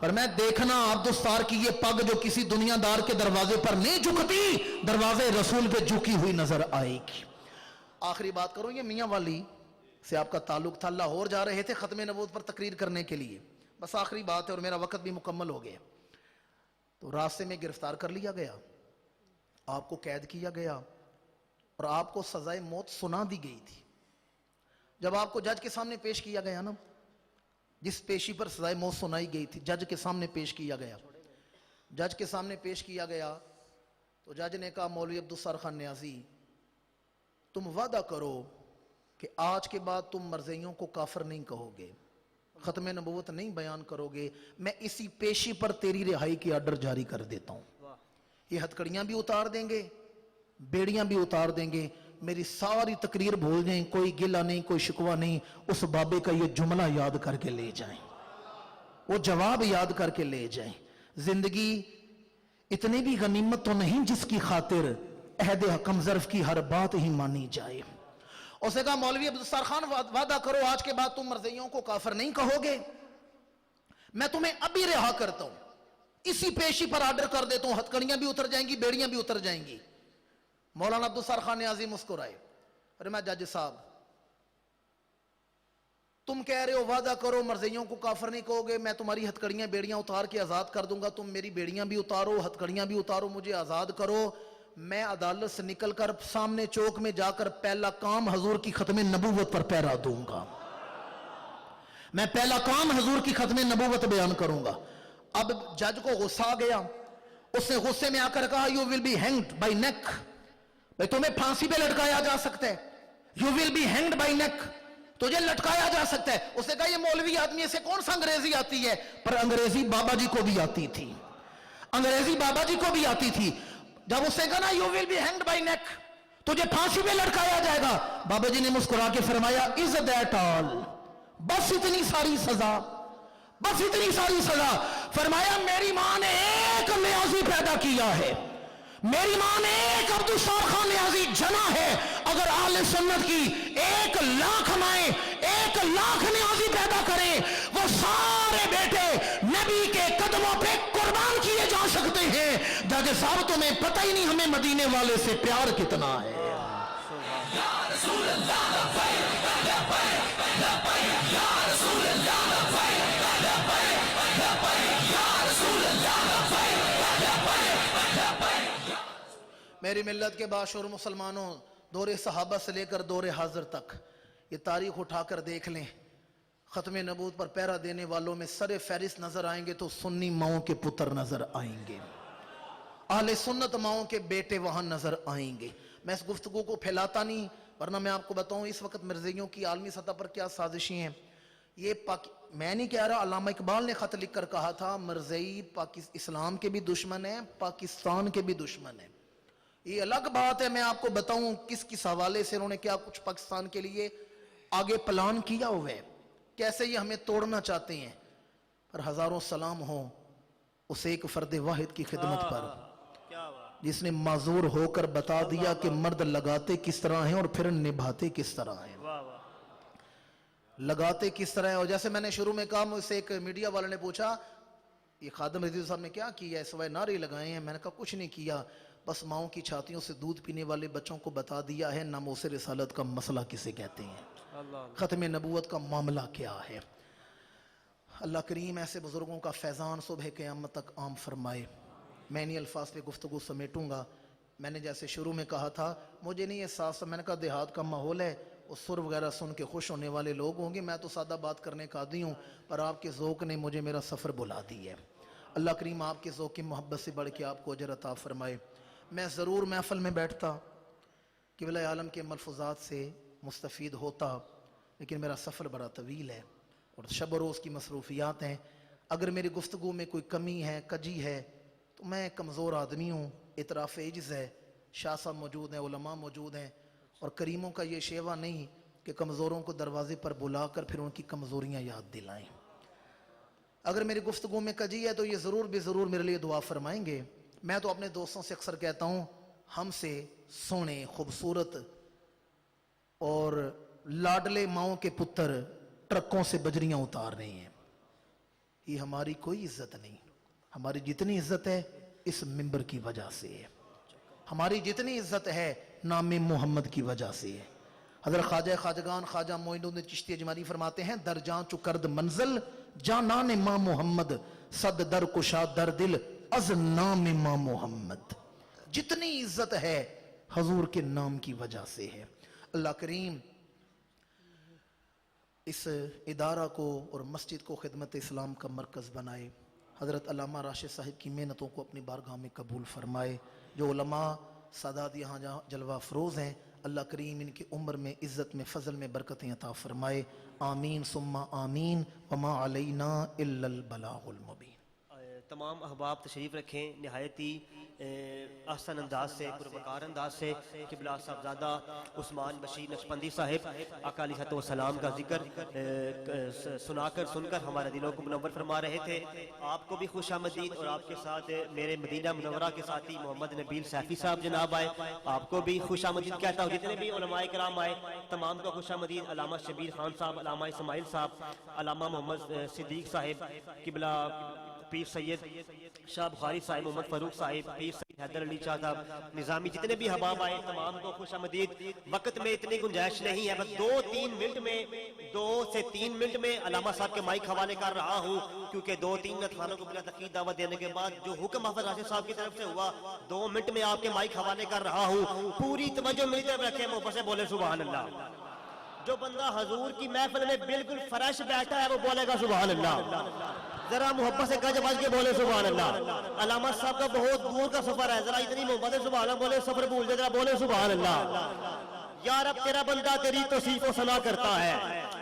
اور میں دیکھنا عبدالستار کی یہ پگ جو کسی دنیا دار کے دروازے پر نہیں جھکتی، دروازے رسول پہ جھکی ہوئی نظر آئے گی۔ آخری بات کروں، یہ میاں والی سے آپ کا تعلق تھا، لاہور جا رہے تھے ختم نبوت پر تقریر کرنے کے لیے، بس آخری بات ہے اور میرا وقت بھی مکمل ہو گیا۔ تو راستے میں گرفتار کر لیا گیا، آپ کو قید کیا گیا اور آپ کو سزائے موت سنا دی گئی تھی۔ جب آپ کو جج کے سامنے پیش کیا گیا نا، جس پیشی پر سزائے موت سنائی گئی تھی، جج کے سامنے پیش کیا گیا، جج کے سامنے پیش کیا گیا تو جج نے کہا مولوی عبدالستار خان نیازی، تم وعدہ کرو کہ آج کے بعد تم مرزائیوں کو کافر نہیں کہو گے، ختم نبوت نہیں بیان کرو گے، میں اسی پیشی پر تیری رہائی کی آرڈر جاری کر دیتا ہوں۔ یہ ہتھکڑیاں بھی اتار دیں گے، بیڑیاں بھی اتار دیں گے، میری ساری تقریر بھول جائیں، کوئی گلہ نہیں، کوئی شکوہ نہیں، اس بابے کا یہ جملہ یاد کر کے لے جائیں، وہ جواب یاد کر کے لے جائیں۔ زندگی اتنی بھی غنیمت تو نہیں جس کی خاطر عہد حکم ظرف کی ہر بات ہی مانی جائے۔ اس نے کہا مولوی عبدالستار خان وعدہ کرو آج کے بعد تم مرزائیوں کو کافر نہیں کہو گے، میں تمہیں ابھی رہا کرتا ہوں، اسی پیشی پر آرڈر کر دیتا ہوں، ہتھکڑیاں بھی اتر جائیں گی، بیڑیاں بھی اتر جائیں گی۔ مولانا عبدالستار خان نیازی مسکرائے، ارے میں جج صاحب، تم کہہ رہے ہو وعدہ کرو مرزائیوں کو کافر نہیں کہو گے، میں تمہاری ہتھکڑیاں بیڑیاں اتار کے آزاد کر دوں گا، تم میری بیڑیاں بھی اتارو، ہتھکڑیاں بھی اتارو، مجھے آزاد کرو، میں عدالت سے نکل کر سامنے چوک میں جا کر پہلا کام حضور کی ختم نبوت پر پیرا دوں گا، میں پہلا کام حضور کی ختم نبوت بیان کروں گا۔ اب جج کو غصہ آ گیا، اس نے غصے میں آ کر کہا you will be hanged by neck، بھئی تمہیں پھانسی پہ لٹکایا جا سکتا ہے، you will be hanged by neck، تجھے لٹکایا جا سکتا ہے۔ اس نے کہا یہ مولوی آدمی سے کون سا انگریزی آتی ہے، پر انگریزی بابا جی کو بھی آتی تھی، انگریزی بابا جی کو بھی آتی تھی۔ جب اس نے کہا نا you will be hanged by neck، تجھے پھانسی پہ لٹکایا جائے گا، بابا جی نے مسکرا کے فرمایا is that all، بس اتنی ساری سزا، بس اتنی ساری سزا۔ فرمایا میری ماں نے ایک نیازی پیدا کیا ہے، میری ماں نے ایک عبدالستار خان نیازی جنا ہے، اگر اہل سنت کی 1,00,000 مائیں 1,00,000 نیازی پیدا کریں، وہ سارے بیٹے نبی کے قدموں پہ قربان کیے جا سکتے ہیں۔ جج صاحب تمہیں پتہ ہی نہیں ہمیں مدینے والے سے پیار کتنا ہے۔ یا رسول اللہ لبیک لبیک لبیک، یا رسول اللہ لبیک لبیک لبیک، یا رسول اللہ لبیک لبیک لبیک۔ میری ملت کے باشعور مسلمانوں، دور صحابہ سے لے کر دور حاضر تک یہ تاریخ اٹھا کر دیکھ لیں، ختم نبوت پر پیرا دینے والوں میں سر فہرست نظر آئیں گے تو سنی ماؤں کے پتر نظر آئیں گے، اہل سنت ماؤں کے بیٹے وہاں نظر آئیں گے۔ میں اس گفتگو کو پھیلاتا نہیں، ورنہ میں آپ کو بتاؤں اس وقت مرزائیوں کی عالمی سطح پر کیا سازشیں ہیں۔ یہ میں نہیں کہہ رہا، علامہ اقبال نے خط لکھ کر کہا تھا مرزائی اسلام کے بھی دشمن ہیں، پاکستان کے بھی دشمن ہیں۔ یہ الگ بات ہے، میں آپ کو بتاؤں کس کس حوالے سے انہوں نے کیا کچھ پاکستان کے لیے آگے پلان کیا ہوا ہے، کیسے یہ ہمیں توڑنا چاہتے ہیں۔ پر ہزاروں سلام ہوں اس ایک فرد واحد کی خدمت پر جس نے معذور ہو کر بتا دیا کہ مرد لگاتے کس طرح ہیں اور پھر نبھاتے کس طرح ہیں، لگاتے کس طرح ہیں۔ اور جیسے میں نے شروع میں کہا، مجھ سے ایک میڈیا والے نے پوچھا یہ خادم رضی صاحب نے کیا کیا ہے، سوائے نعرے لگائے ہیں۔ میں نے کہا کچھ نہیں کیا، بس ماؤں کی چھاتیوں سے دودھ پینے والے بچوں کو بتا دیا ہے ناموس رسالت کا مسئلہ کسے کہتے ہیں، ختم نبوت کا معاملہ کیا ہے۔ اللہ کریم ایسے بزرگوں کا فیضان صبح قیامت تک عام فرمائے۔ میں انہی الفاظ پہ گفتگو سمیٹوں گا۔ میں نے جیسے شروع میں کہا تھا، مجھے نہیں احساس، میں نے کہا دیہات کا ماحول ہے، وہ سر وغیرہ سن کے خوش ہونے والے لوگ ہوں گے، میں تو سادہ بات کرنے کا عادی ہوں، پر آپ کے ذوق نے مجھے میرا سفر بلا دی ہے۔ اللہ کریم آپ کے ذوق کی محبت سے بڑھ کے آپ کو اجر عطا فرمائے۔ میں ضرور محفل میں بیٹھتا، قبلہ عالم کے ملفوظات سے مستفید ہوتا، لیکن میرا سفر بڑا طویل ہے اور شب و روز کی مصروفیات ہیں۔ اگر میری گفتگو میں کوئی کمی ہے، کجی ہے، تو میں کمزور آدمی ہوں، اعتراف عجز ہے۔ شاہ صاحب موجود ہیں، علماء موجود ہیں، اور کریموں کا یہ شیوہ نہیں کہ کمزوروں کو دروازے پر بلا کر پھر ان کی کمزوریاں یاد دلائیں۔ اگر میری گفتگو میں کجی ہے تو یہ ضرور بھی ضرور میرے لیے دعا فرمائیں گے۔ میں تو اپنے دوستوں سے اکثر کہتا ہوں، ہم سے سونے خوبصورت اور لاڈلے ماؤں کے پتر ٹرکوں سے بجریاں اتار رہے ہیں، یہ ہماری کوئی عزت نہیں. ہماری جتنی عزت ہے اس منبر کی وجہ سے ہے. ہماری جتنی عزت ہے نام محمد کی وجہ سے ہے. حضرت خواجہ خواجگان خواجہ معین الدین چشتی اجمالی فرماتے ہیں در جان چو کرد منزل جانان ماں محمد صد در کشا در دل از نام ماں محمد. جتنی عزت ہے حضور کے نام کی وجہ سے ہے. اللہ کریم اس ادارہ کو اور مسجد کو خدمت اسلام کا مرکز بنائے. حضرت علامہ راشد صاحب کی محنتوں کو اپنی بارگاہ میں قبول فرمائے. جو علماء سادات یہاں جلوہ افروز ہیں اللہ کریم ان کی عمر میں عزت میں فضل میں برکتیں عطا فرمائے. آمین ثم آمین وما علینا الا البلاغ المبین. تمام احباب تشریف رکھیں. نہایت ہی احسن انداز سے پروقار انداز سے قبلہ صاحبزادہ عثمان بشیر نقشبندی صاحب آقا علیہ السلام کا ذکر سنا کر سن کر ہمارے دلوں کو منور فرما رہے تھے. آپ کو بھی خوش آمدید. اور آپ کے ساتھ میرے مدینہ منورہ کے ساتھی محمد نبیل سیفی صاحب جناب آئے, آپ کو بھی خوش آمدید کہتا ہوں. جتنے بھی علماء کرام آئے تمام کو خوش آمدید. علامہ شبیر خان صاحب, علامہ اسماعیل صاحب, علامہ محمد صدیق صاحب, قبلہ پیر سید شاہ بخاری صاحب, محمد فاروق صاحب, پیر سید حیدر علی شاہ صاحب, نظامی, جتنے بھی حباب آئے تمام کو خوش آمدید. وقت میں اتنی گنجائش نہیں ہے, بس 2 سے 3 منٹ میں علامہ صاحب کے مائک حوالے کر رہا ہوں, کیونکہ 2-3 نتخانوں کو بلا تقید دعوت دینے کے بعد جو حکم حافظ راشد صاحب کی طرف سے ہوا 2 منٹ میں آپ کے مائک حوالے کر رہا ہوں. پوری توجہ میری طرف رکھیں, محبت سے بولے سبحان اللہ. جو بندہ حضور کی محفل میں بالکل فریش بیٹھا ہے وہ بولے گا سبحان اللہ. ذرا محبت سے گج بج کے بولے سبحان اللہ. علامہ صاحب کا بہت دور کا سفر ہے, ذرا اتنی محبت سے سبحان اللہ بولے, سفر بھول جائے, ذرا بولے سبحان اللہ. یا رب تیرا بندہ تیری توصیف و ثنا کرتا ہے.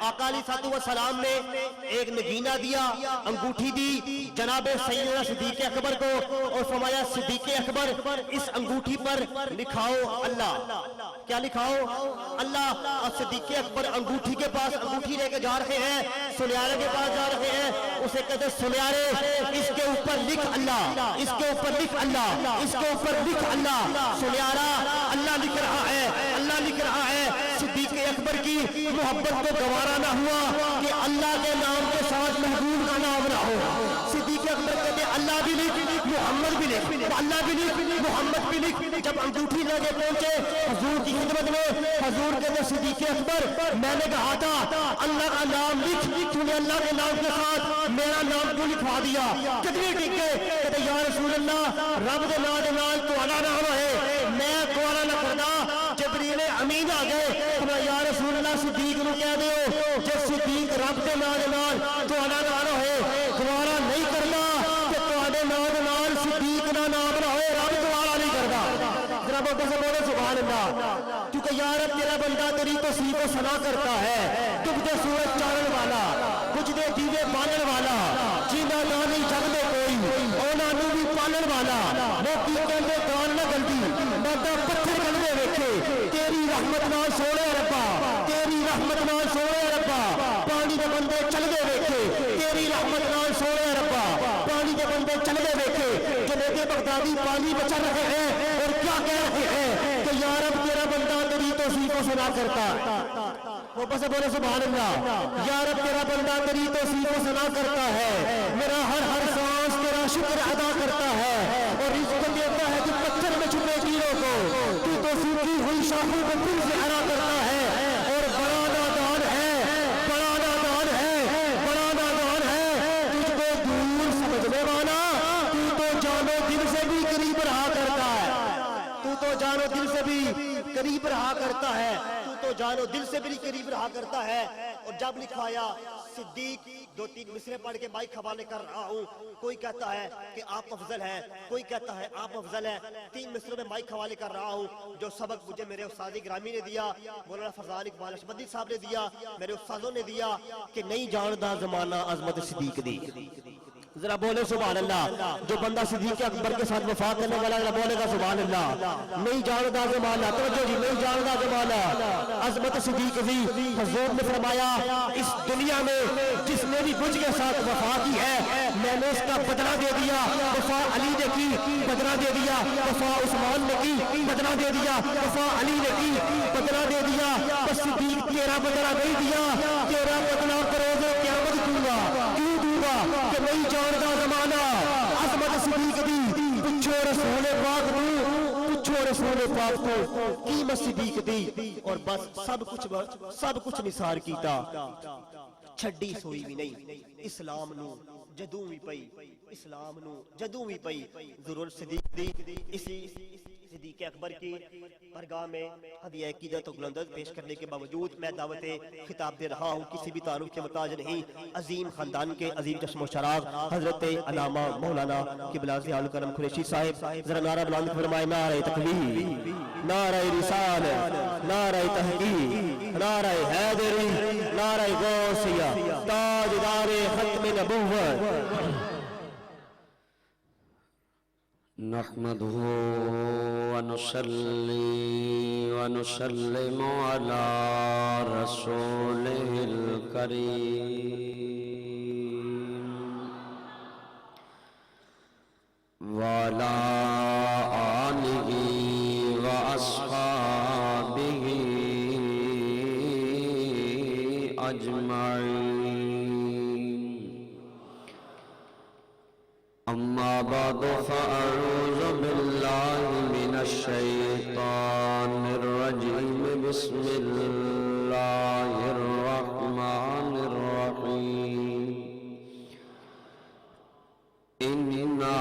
آقا علیہ السلام نے ایک نگینہ دیا, انگوٹھی دی جناب سیدنا صدیق اکبر کو, اور فرمایا صدیق اکبر اس انگوٹھی پر لکھاؤ اللہ. کیا لکھاؤ؟ اللہ. اور صدیق اکبر انگوٹھی کے پاس انگوٹھی لے کے جا رہے ہیں, سنیارے کے پاس جا رہے ہیں. اسے کہتے سنیارے اس کے اوپر لکھ اللہ, اس کے اوپر لکھ اللہ, اس کے اوپر لکھ اللہ. سنیارا اللہ لکھ رہا ہے, اللہ لکھ رہا ہے. صدیق اکبر کی محبت کو گوارا نہ ہوا کہ اللہ کے نام کے ساتھ محبوب کا نام نہ ہو. صدیق اکبر کہتے اللہ بھی لکھ, محمد بھی لکھ, اللہ بھی لکھ, محمد بھی لکھ. جب انگوٹھی لے کے پہنچے حضور کی خدمت میں, حضور کہتے صدیق اکبر میں نے کہا تھا اللہ کا نام لکھ, تو نے اللہ کے نام کے ساتھ میرا نام کیوں لکھوا دیا؟ کتنی ٹکے کہتے یا رسول اللہ رب دے نام دے نال تہاڈا نام ہے, میں تہاڈا نہ کردا. جبریل امین آ گئے, یا رسول اللہ صدیق نو کہہ دیو جے صدیق رب دے نام دے نال تہاڈا نام ہے, گوارا نہیں کرنا کہ تہاڈے نام دے نال صدیق دا نام نہ ہوئے, رب گوارا نہیں کردا. ذرا بولو بولو سبحان اللہ. کیونکہ یا رب تیرا بندہ تیری توصیف و ثنا کرتا ہے. ڈبدے سورج چاڑن والا, بجھدے دیوے بالن والا, جینا نہ نہیں جگ دے کوئی اونا نو بھی پالن والا. لوکی کہندے گان نہ گلدی بندہ پتھر گلدے ویکھے, تیری رحمت نال سونے ربا, تیری رحمت نال سونے ربا پانی دے بندے چل دے ویکھے, تیری رحمت نال سونے ربا پانی دے بندے چل دے ویکھے. جنید بغدادی پانی بچا رہے ہیں اور کیا کہہ رہے ہیں کہ یا رب تیرا بندہ تیری توصیف و ثنا کرتا. وہ بس بولے سبحان اللہ. یا رب تیرا بندہ تیری توصیف و ثنا کرتا ہے, میرا ہر سانس تیرا شکر ادا کرتا ہے, اور رزق دیتا ہے کہ پتھر میں چھپے تیروں کو, تو توصیفی ہوئی شاخوں کو دل سے ادا کرتا ہے. اور بڑا نادان ہے, بڑا نادان ہے, بڑا نادان ہے, تجھ کو دور سمجھنے والا, تو تو جانو دل سے بھی قریب رہا کرتا ہے, تو تو جانو دل سے بھی قریب رہا کرتا ہے, تو جانو دل سے بھی قریب رہا کرتا ہے. اور جب لکھوایا صدیق 2-3 مصرے پڑھ کے مائک حوالے کر رہا ہوں. کوئی کہتا ہے کہ آپ افضل ہیں, کوئی کہتا ہے آپ افضل ہیں. 3 مصروں میں مائک حوالے کر رہا ہوں. جو سبق مجھے میرے استاد گرامی نے دیا, مولانا فرزان اقبال نقشبندی صاحب نے دیا, میرے استادوں نے دیا کہ نہیں جاندا زمانہ عظمت صدیق دی. ذرا بولے سبحان اللہ. جو بندہ صدیق اکبر کے ساتھ وفا کرنے والا ذرا بولے گا سبحان اللہ. نہیں جاندا زمانہ, توجہ جی, نہیں جاندا زمانہ عظمت صدیق دی. حضور نے فرمایا اس دنیا میں جس نے بھی مجھ کے ساتھ وفا کی ہے میں نے اس کا بدلہ دے دیا. وفا علی نے کی, بدلہ دے دیا. وفا عثمان نے کی, بدلہ دے دیا. وفا علی نے کی, بدلہ دے دیا. بس صدیق تیرا بدلہ نہیں دیا, تیرا بدلہ کروز قیامت دوں گا. کیوں دوں گا؟ کہ نہیں جاندا زمانہ عظمت صدیق دی پچھو رسول پاک نو پچھو رسول پاک تو قیمت صدیق دی اور بس سب کچھ نثار کیتا چھڈی سوئی بھی نہیں اسلام نو جدوں بھی پئی اسلام نو جدوں بھی پئی ضرور صدیق دی اسی صدیق اکبر کی بارگاہ میں ہدیہ عقیدت و بلندت پیش کرنے کے باوجود میں دعوت خطاب دے رہا ہوں کسی بھی تعارف کے محتاج نہیں عظیم خاندان کے عظیم چشم و چراغ حضرت علامہ مولانا قبلہ ضیاء الکرم قریشی صاحب ذرا نعرہ بلند فرمائے نعرہ تکبیر نعرہ رسالت نعرہ تحقیق نعرہ حیدری نعرہ غوثیہ تاجدار ختم نبوت نحمده ونصلي ونسلم على رسوله الكريم وعلى آله وأصحابه أجمعين أما بعد فأعوذ بالله من الشيطان الرجيم بسم الله الرحمن الرحيم إنا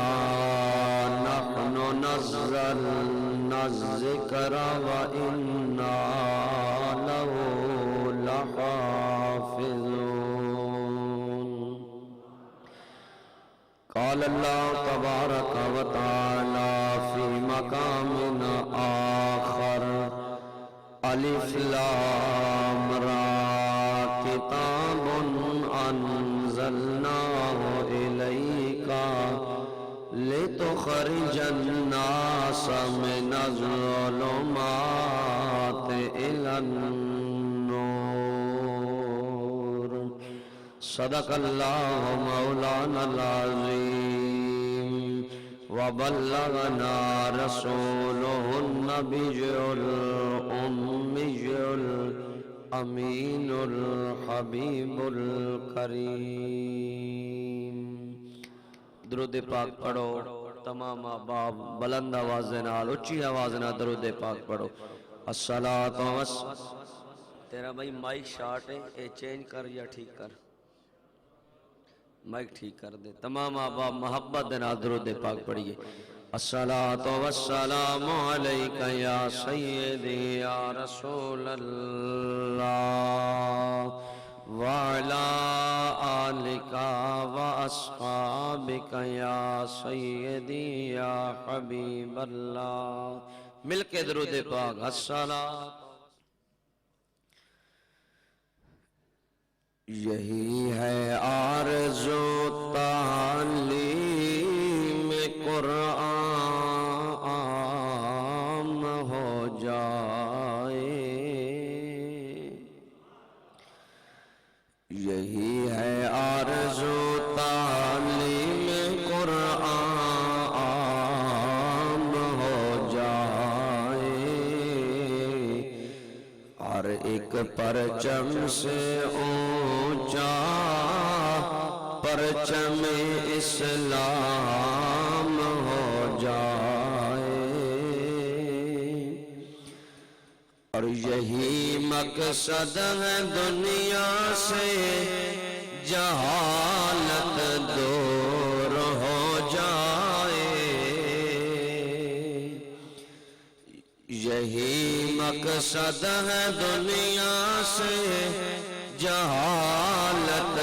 نحن نزلنا الذكر وإنا له لحافظون قال الله تبارك وتعالى في مقام آخر ألف لام را كتاب أنزلناه إليك لتخرج الناس من الظلمات إلى النور صدق الله مولانا العظيم وبلغنا رسوله النبي الأمي الأمين الحبيب الكريم درود پاک پڑھو تمام احباب بلند آواز نال اچھی آواز نال درود پاک پڑھو الصلاۃ تیرا بھائی مائک شارٹ ہے اے چینج کر یا ٹھیک کر مائک ٹھیک کر دے تمام احباب محبت دے نال درود پاک پڑھیے الصلاۃ والسلام علیک یا سیدی یا رسول اللہ وعلا آلک واصحابک یا سیدی یا حبیب اللہ مل کے درود پاک الصلاۃ یہی ہے آرزو تعلیم قرآن ہو جائے یہی ہے آرزو تعلیم قرآن ہو جائے ہر ایک پرچم سے اونچا پرچم اسلام ہو جائے اور یہی مقصد ہے دنیا سے جہالت دور ہو جائے یہی مقصد ہے دنیا سے جہالت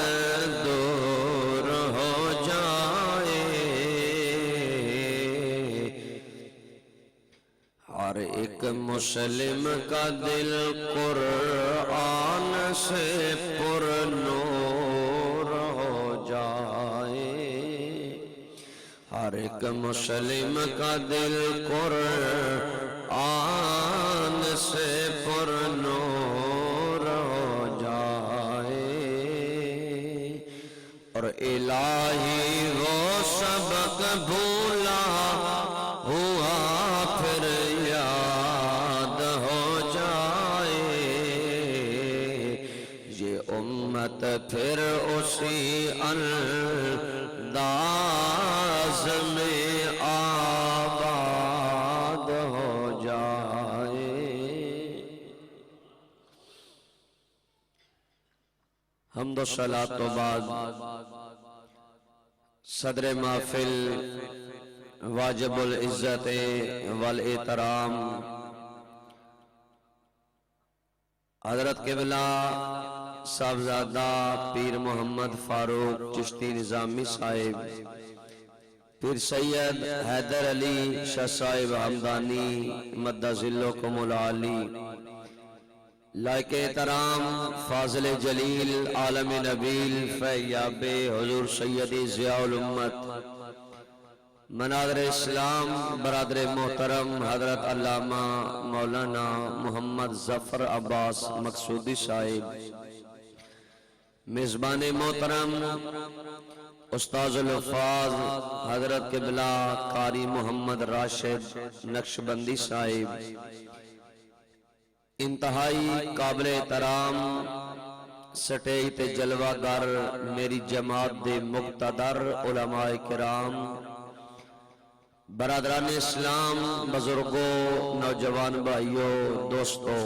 دور ہو جائے ہر ایک مسلم کا دل قرآن سے پر نور ہو جائے ہر ایک مسلم کا دل قرآن سے پر نور ہو جائے اور الہی وہ سبق بھولا ہوا پھر یاد ہو جائے یہ امت پھر اسی میں آباد ہو جائے. حمد و صلاۃ تو بعد صدر محفل واجب العزت والاحترام حضرت قبلہ صاحبزادہ پیر محمد فاروق چشتی نظامی صاحب، پیر سید حیدر علی شاہ صاحب حمدانی مدہ ذلکم العالی، لائق احترام فاضل جلیل عالم نبیل فیاب حضور سیدی ضیاء الامت مناظر اسلام برادر محترم حضرت علامہ مولانا محمد ظفر عباس مقصودی صاحب، میزبان محترم استاذ الحفاظ حضرت قبلہ قاری محمد راشد نقشبندی صاحب، انتہائی قابل احترام سٹیج تے جلوہ گر میری جماعت دے مقتدر علماء کرام، برادران اسلام، بزرگوں، نوجوان بھائیوں، دوستوں،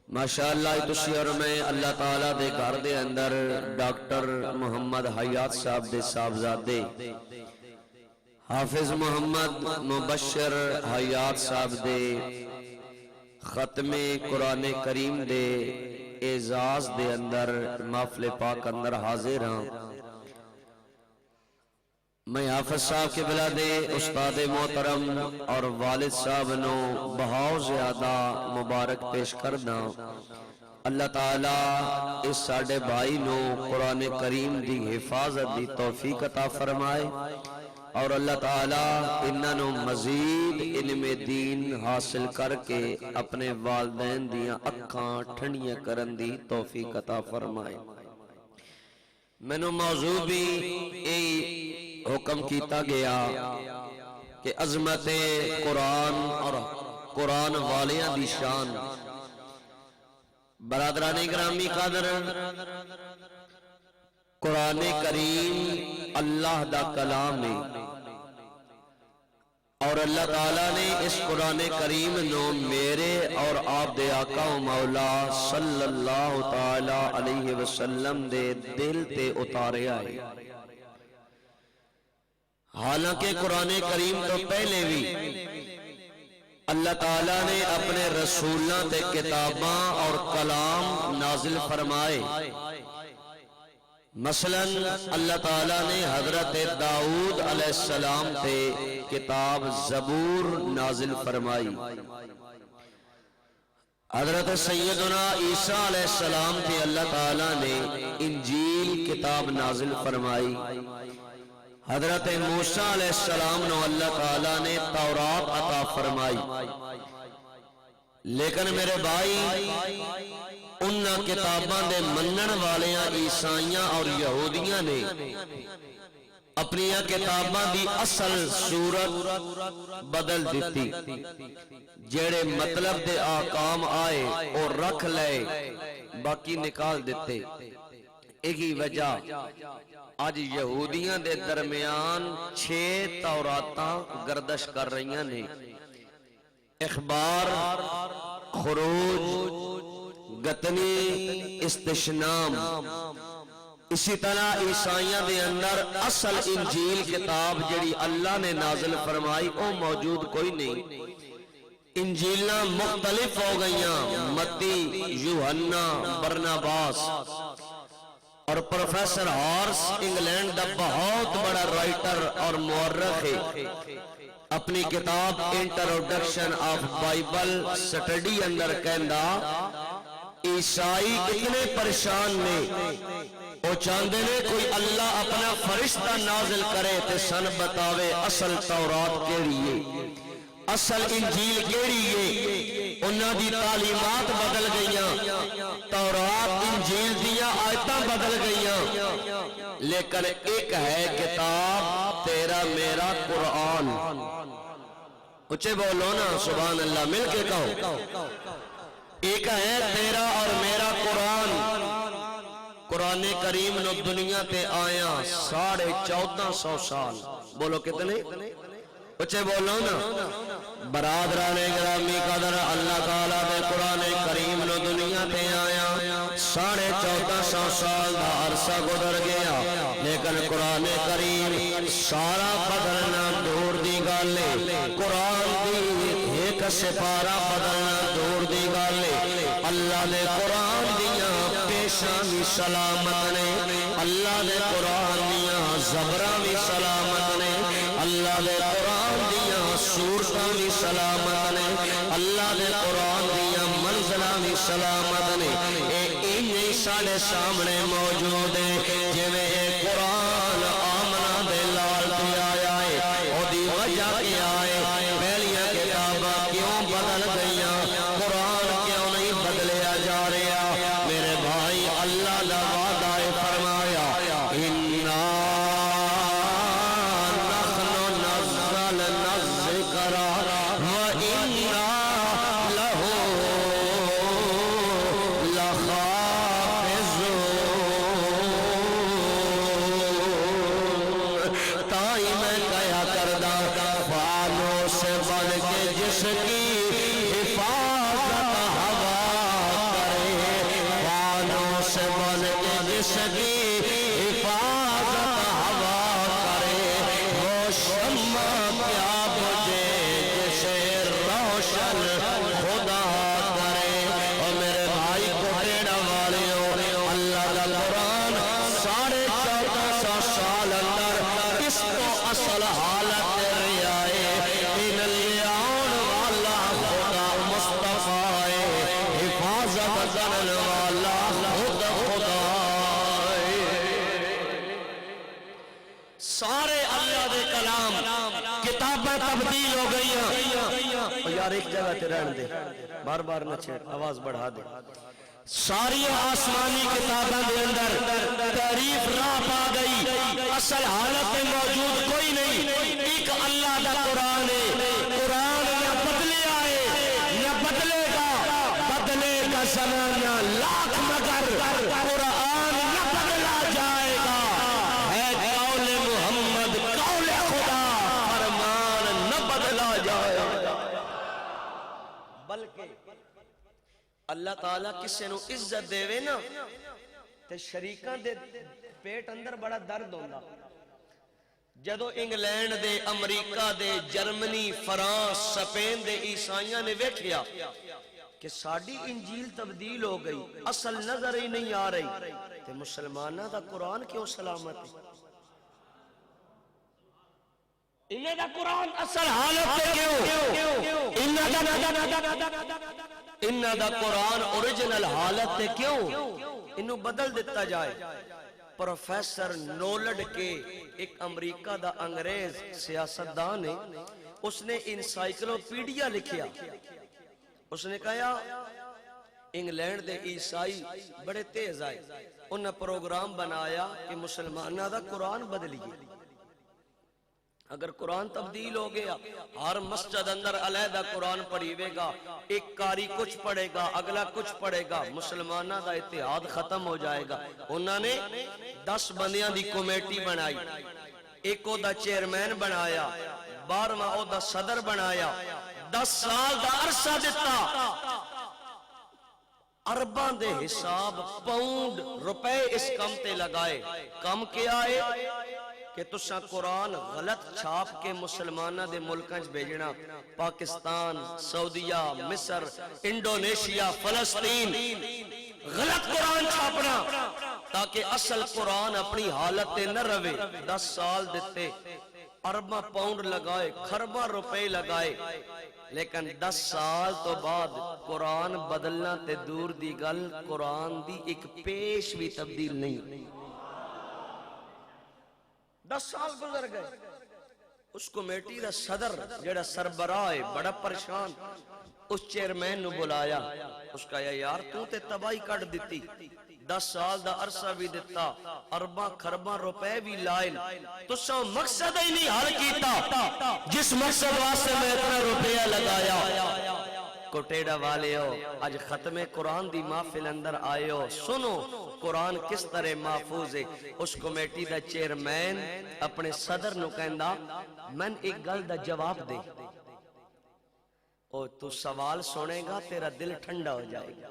ماشاءاللہ تسی اور میں اللہ تعالیٰ دے گھر دے اندر ڈاکٹر محمد حیات صاحب دے صاحبزادے حافظ محمد مبشر حیات صاحب دے ختم قرآن کریم دے اعزاز دے اندر محفل پاک اندر حاضر ہاں. میں حافظ صاحب کے بلا دے استاد محترم اور والد صاحب نو بہت زیادہ مبارک پیش کرنا. اللہ تعالیٰ اس ساڑھے بھائی نو قرآن کریم دی حفاظت دی توفیق عطا فرمائے اور اللہ تعالیٰ انہوں مزید علم دین حاصل کر کے اپنے والدین دیاں اکھاں ٹھنڈیاں کرن دی توفیق عطا فرمائے. میں نو موضوع بھی حکم کیتا گیا کہ عظمت قرآن اور قرآن والیاں دی شان. برادران گرامی قدر، قرآن کریم اللہ دا کلام ہے اور اللہ تعالیٰ نے اس قرآن کریم نو میرے اور آپ دے آقا و مولا صلی اللہ تعالیٰ علیہ وسلم دے دل تے اتارے آئے. حالانکہ قرآن کریم تو پہلے بھی اللہ تعالیٰ نے اپنے رسولوں تے کتاباں اور کلام نازل فرمائے. مثلا اللہ تعالیٰ نے حضرت داؤد علیہ السلام تے کتاب زبور نازل فرمائی. حضرت سیدنا عیسیٰ علیہ السلام تے اللہ تعالیٰ نے انجیل کتاب نازل فرمائی. حضرت موسیٰ علیہ السلام نو اللہ تعالیٰ نے تورات عطا فرمائی. لیکن میرے بھائی انہاں کتاباں دے منن والیاں عیسائیاں اور یہودیاں نے اپنی کتاباں دی اصل صورت بدل دیتی. جیڑے مطلب دے آکام آئے اور رکھ لے باقی نکال دیتے. ایک ہی وجہ آج یہودیاں دے درمیان 6 توراتاں گردش کر رہیاں نے. اخبار، خروج، گتنی، استشنام. اسی طرح عیسائیاں دے اندر اصل انجیل کتاب جڑی اللہ نے نازل فرمائی او موجود کوئی نہیں. انجیلاں مختلف ہو گئیاں. متی، یوحنا، برناباس اور پروفیسر ہارس انگلینڈ دا بہت بڑا رائٹر اور مورخ ہے، اپنی کتاب انٹروڈکشن آف بائبل سٹڈی اندر کہندا عیسائی اتنے پریشان نے وہ چاہتے نے کوئی اللہ اپنا فرشتہ نازل کرے تے سن بتاوے اصل تورات کیڑی ہے، اصل انجیل کیڑی ہے. انہاں دی تعلیمات بدل گئیاں، تورات انجیل دیاں آیتاں بدل گئیاں، لیکن ایک ہے کتاب تیرا میرا قرآن. اچھے بولو نا سبحان اللہ، مل کے کہو. ایک ہے تیرا اور میرا قرآن. قرآن کریم نو دنیا تے آیا 1450 سال. بولو کتنے؟ اچھے بولو نا. برادران گرامی قدر اللہ تعالیٰ دے قرآن کریم نو دنیا تے آیا 1450 سال دا عرصہ گزر گیا، لیکن قرآن کریم سارا بدلنا دور دی گالے. قرآن دی ایک سپارہ بدلنا دور دی گالے. اللہ دے قرآن دیاں پیشاں بھی سلامت نے، اللہ دے قرآن دیاں زبراں بھی سلامت نے، اللہ دے قرآن دیاں صورتاں بھی سلامت نے، اللہ دے قرآن دیاں منزلاں بھی سلامت نے. اے انہی ساڑے سامنے موجود ہے. جویں اے قرآن آمنہ دے لال تے آیا ہے، او دی وجہ کیا ہے؟ پہلیاں کتاباں کیوں بدل گئیاں؟ قرآن کیوں نہیں بدلیا جا رہا؟ میرے بھائی اللہ دا وعدہ ہے، فرمایا اِنَّا تبدیل ہو گئی ہیں. یار ایک جگہ تے رہن دے، بار بار نہ چھیڑ، آواز بڑھا دے. ساری آسمانی کتاباں دے اندر تعریف راہ پا گئی، اصل حالت میں موجود کوئی نہیں. ایک اللہ دا قرآن ہے. قرآن نہ بدلے آئے نہ بدلے گا، بدلے کا زمانہ لاکھ مگر قرآن نہ بدلا جائے گا. ہے قول محمد قول خدا، فرمان نہ بدلا جائے گا. بلکہ اللہ تعالیٰ کسے نو عزت دے وے نا تے شریکاں دے پیٹ اندر بڑا درد ہوندا. جدو انگلینڈ دے، امریکہ دے، جرمنی، فرانس، سپین دے عیسائیاں نے ویکھیا کہ ساڈی انجیل تبدیل ہو گئی، اصل نظر ہی نہیں آ رہی، تے مسلمانہ دا قرآن کیوں سلامت ہے؟ انہیں دا قرآن اصل حالت تے کیوں؟ انہیں دا قرآن اوریجنل حالت تے کیوں؟ انہوں بدل دیتا جائے. پروفیسر نولڈ کے ایک امریکہ دا انگریز سیاستدان ہے، اس نے انسائیکلوپیڈیا لکھیا. اس نے کہا انگلینڈ دے عیسائی بڑے تیز آئے، انہیں پروگرام بنایا کہ مسلمانہ دا قرآن بدلیے. اگر قرآن تبدیل ہو گیا، ہر مسجد اندر علیحدہ قرآن پڑھیوے گا، ایک قاری کچھ پڑھے گا، اگلا کچھ پڑھے گا، مسلمانہ دا اتحاد ختم ہو جائے گا. انہوں نے 10 بندیاں دی کمیٹی بنائی، ایک او دا چیئرمین بنایا، 12واں او دا صدر بنایا. 10 سال دا عرصہ دیتا، ارباں دے حساب پاؤنڈ روپے اس کم تے لگائے. کم کیا ہے کہ تسا قرآن غلط چھاپ کے مسلمانہ دے ملکانچ بھیجنا. پاکستان، سعودیہ، مصر، انڈونیشیا، فلسطین، غلط قرآن چھاپنا تاکہ اصل قرآن اپنی حالت نہ روے. 10 سال دیتے، ارباں پاؤنڈ لگائے، خرباں روپے لگائے، لیکن 10 سال تو بعد قرآن بدلنا تے دور دی گل، قرآن دی ایک پیش بھی تبدیل نہیں. 10 سال گزر گئے. اس کمیٹی دا صدر جڑا سربراہ ہے بڑا پریشان، اس چیئرمین نو بلایا. اس کا یار تو تے تباہی کٹ دیتی، 10 سال دا عرصہ بھی دیتا، ارباں خرباں روپے بھی لائے، تو سو مقصد ہی نہیں حل کیتا جس مقصد واسطے میں اتنا روپیہ لگایا. کوٹیڑا والے ہو، آج ختم قرآن دی محفل اندر آئے ہو، سنو قرآن کس طرح محفوظ ہے. اس کمیٹی دا چیئرمین اپنے صدر نو کہندا من ایک گل دا جواب دے اور تو سوال سنے گا تیرا دل ٹھنڈا ہو جائے گا.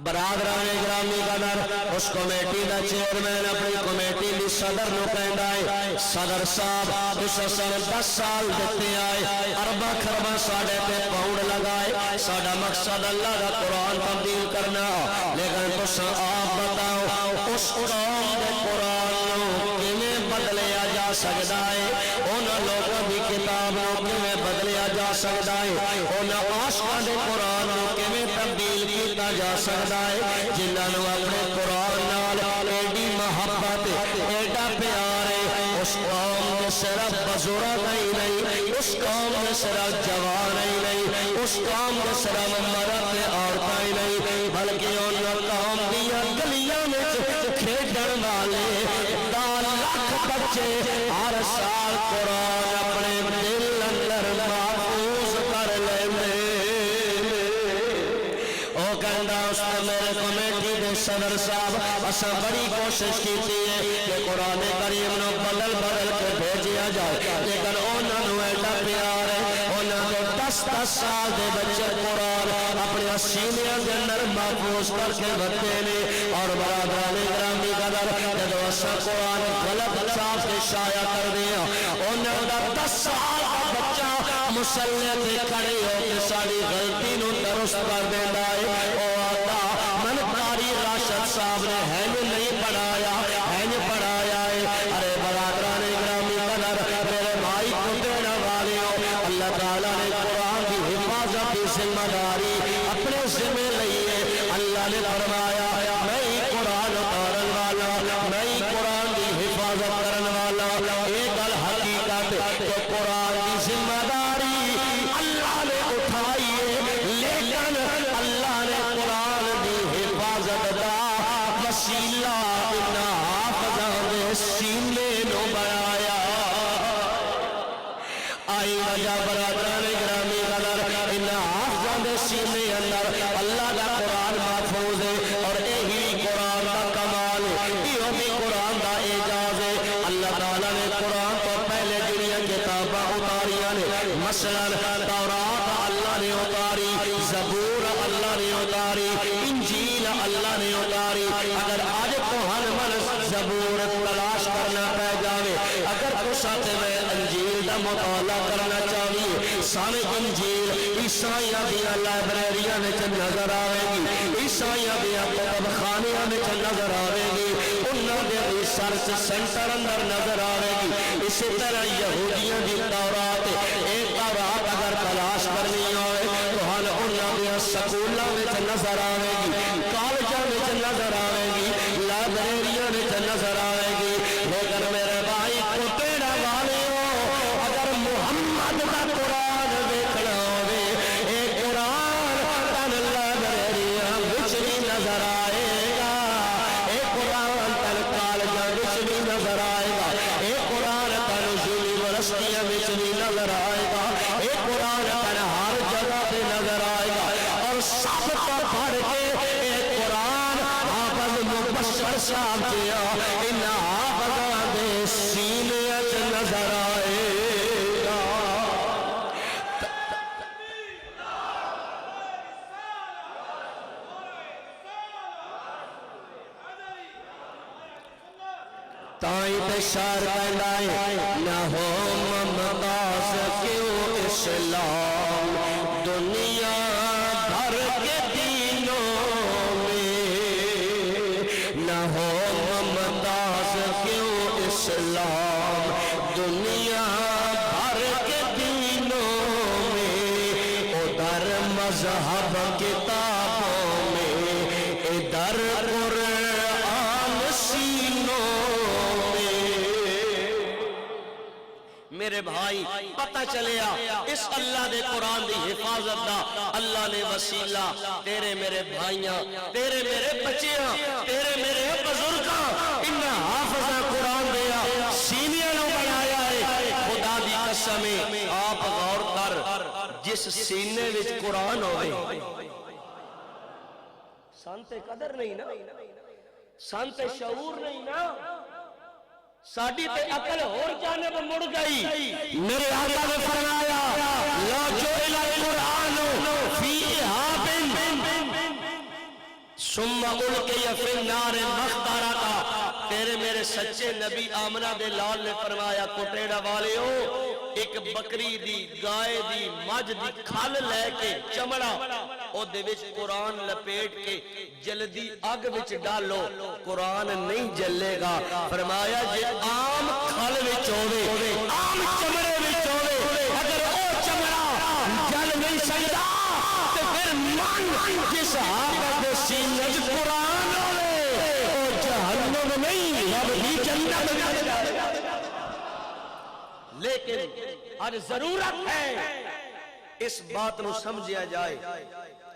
برادران گرامی قدر اس کمیٹی دا چیئرمین اپنی کمیٹی دی صدر نو کہندا ہے صدر صاحب تساں سن 10 سال دتے آئے ارباں خرباں ساڈے تے پاؤنڈ لگائے ساڈا مقصد اللہ دا قرآن تبدیل کرنا لیکن تساں آپ بتاؤ اس قرآن دے قرآن نو کیویں بدلیا جا سکدا ہے انہاں لوگوں دی کتاب نو کیویں بدلیا جا سکدا ہے انہاں عاشقاں دے قرآن نو کیویں تبدیل کیتا جا سکدا ہے جنہاں نو اپنے قرآن نال ایڈی محبت ایڈا پیار ہے. اس قوم میں صرف بزرگ ہی نہیں اس قوم میں صرف جوان ہی نہیں اس قوم میں صرف مرد عورتیں ہی نہیں بلکہ ان قوم دیا گلیاں میں کھیڈن والے 10 لاکھ بچے ہر سال قرآن اپنے دل اندر محفوظ کر لیندے. او کہندا اس نے میرے کمیٹی دے صدر صاحب اساں بڑی کوشش کیتی ہے کہ قرآن کریم نو بدل بدل کے بھیجیا جائے لیکن انہاں نو ایڈا پیار ہے انہاں دے 10 سال دے بچے قرآن اپنے سینیاں دے اندر محفوظ کر کے رکھتے نے. اور برادران گرامی قدر جدوں اساں قرآن غلط صاف کے شائع کر دیا انہاں دا 10 سال دا بچہ مسلح تے کھڑے ہو کے ساری غلطی نو درست کر دیندا ہے. او آتا من قاری راشد صاحب نے ہے نہیں پڑھایا ہے. ارے برادران گرامی قدر میرے بھائی کو دینا والے ہو اللہ تعالیٰ نے قرآن کی حفاظت کی ذمہ داری اپنے ذمہ لئی ہے. اللہ نے فرمایا میں ہی قرآن اتارن والا میں ہی قرآن کی حفاظت کرن والا. ایک گل حقیقت کہ قرآن کی ذمہ داری اللہ نے اٹھائی ہے لیکن اللہ نے قرآن کی حفاظت دا وسیلہ انہاں حافظاں دے سینے نو بنایا. آئی وجہ برادران گرامی قدر انہاں حافظاں دے سینے اندر اللہ دا قرآن محفوظ ہے اور یہی قرآن دا کمال ہے یہ بھی قرآن دا اعجاز ہے. اللہ تعالیٰ نے قرآن تو پہلے جڑیاں کتاباں اتاریاں نے مثلا تورات اللہ نے اتاری زبور اللہ نے اتاری انجیل اللہ نے اتاری. اگر آج کو ہر من زبور تلاش کرنا پہ جاوے اگر کو ساتھ میں انجیل دا مطالعہ کرنا چاہیے سامنے انجیل عیسائیاں دیا لائبریریاں میں نظر آئے گی عیسائیاں دیا کتب خانیاں میں نظر آئے گی انہاں دے ریسرچ سینٹر اندر نظر آئے گی. اسی طرح یہودیاں دی تورات ایک تورات اگر تلاش کرنی ہوئے تو ہن انہاں دے سکولاں وچ نظر آئے گی کالجاں وچ نظر آئے گی لائبریریاں وچ نظر آئے گی. لیکن میرے بھائی کو تیرا والے ہو اگر محمد دا قرآن دیکھنا ہوئے اے قرآن تن لائبریریاں وچ بھی نظر آئے گا اے قرآن تن کالجاں وچ بھی نظر آئے گا اے قرآن تن یونیورسٹیاں وچ بھی نظر آئے گا اے قرآن تن ہر جگہ پہ نظر آئے گا. اور سب کو پڑھ کے اے قرآن حافظ مبشر صاحب کیا ان حافظاں دے سینے وچ نظر آئے گا. تائیں تے شعر کہندا ہے نہ ہو ممتاز کیوں اسلام دنیا بھر کے دینوں میں نہ ہو ممتاز کیوں اسلام دنیا بھر کے دینوں میں ادھر مذہب کتابوں میں ادھر قرآن سینوں میرے بھائی پتہ چلیا اس اللہ دے قرآن دی حفاظت دا اللہ نے وسیلہ تیرے میرے بھائیاں تیرے میرے بچیاں تیرے میرے بزرگاں انہاں حافظہ قرآن دیا سینیاں نو بنایا ہے. خدا دی قسم آپ غور کر جس سینے وچ قرآن ہوئے سانتے قدر نہیں نا سن تے شعور نہیں نا، ساڈی تے عقل اور جانب مڑ گئی۔ میرے آقا نے فرمایا لا جعل القرآن فی احاب ثم القی فی النار مختارا۔ تیرے میرے سچے نبی آمنہ دے لال نے فرمایا کوٹیڑا والیو ایک بکری دی گائے دی مجھ دی کھل لے کے چمڑا او دے وچ قرآن لپیٹ کے جلدی اگ وچ ڈالو، قرآن نہیں جلے گا۔ فرمایا جے عام کھل وچ ہوے، عام چمڑے وچ ہوے، اگر او چمڑا جل نہیں سکدا تے پھر من جس آگ دے سینے وچ قرآن ہوے او جہنم نہیں رب دی جنت میں جائے گا۔ لیکن آج ضرورت ہے اس بات نو سمجھیا جائے،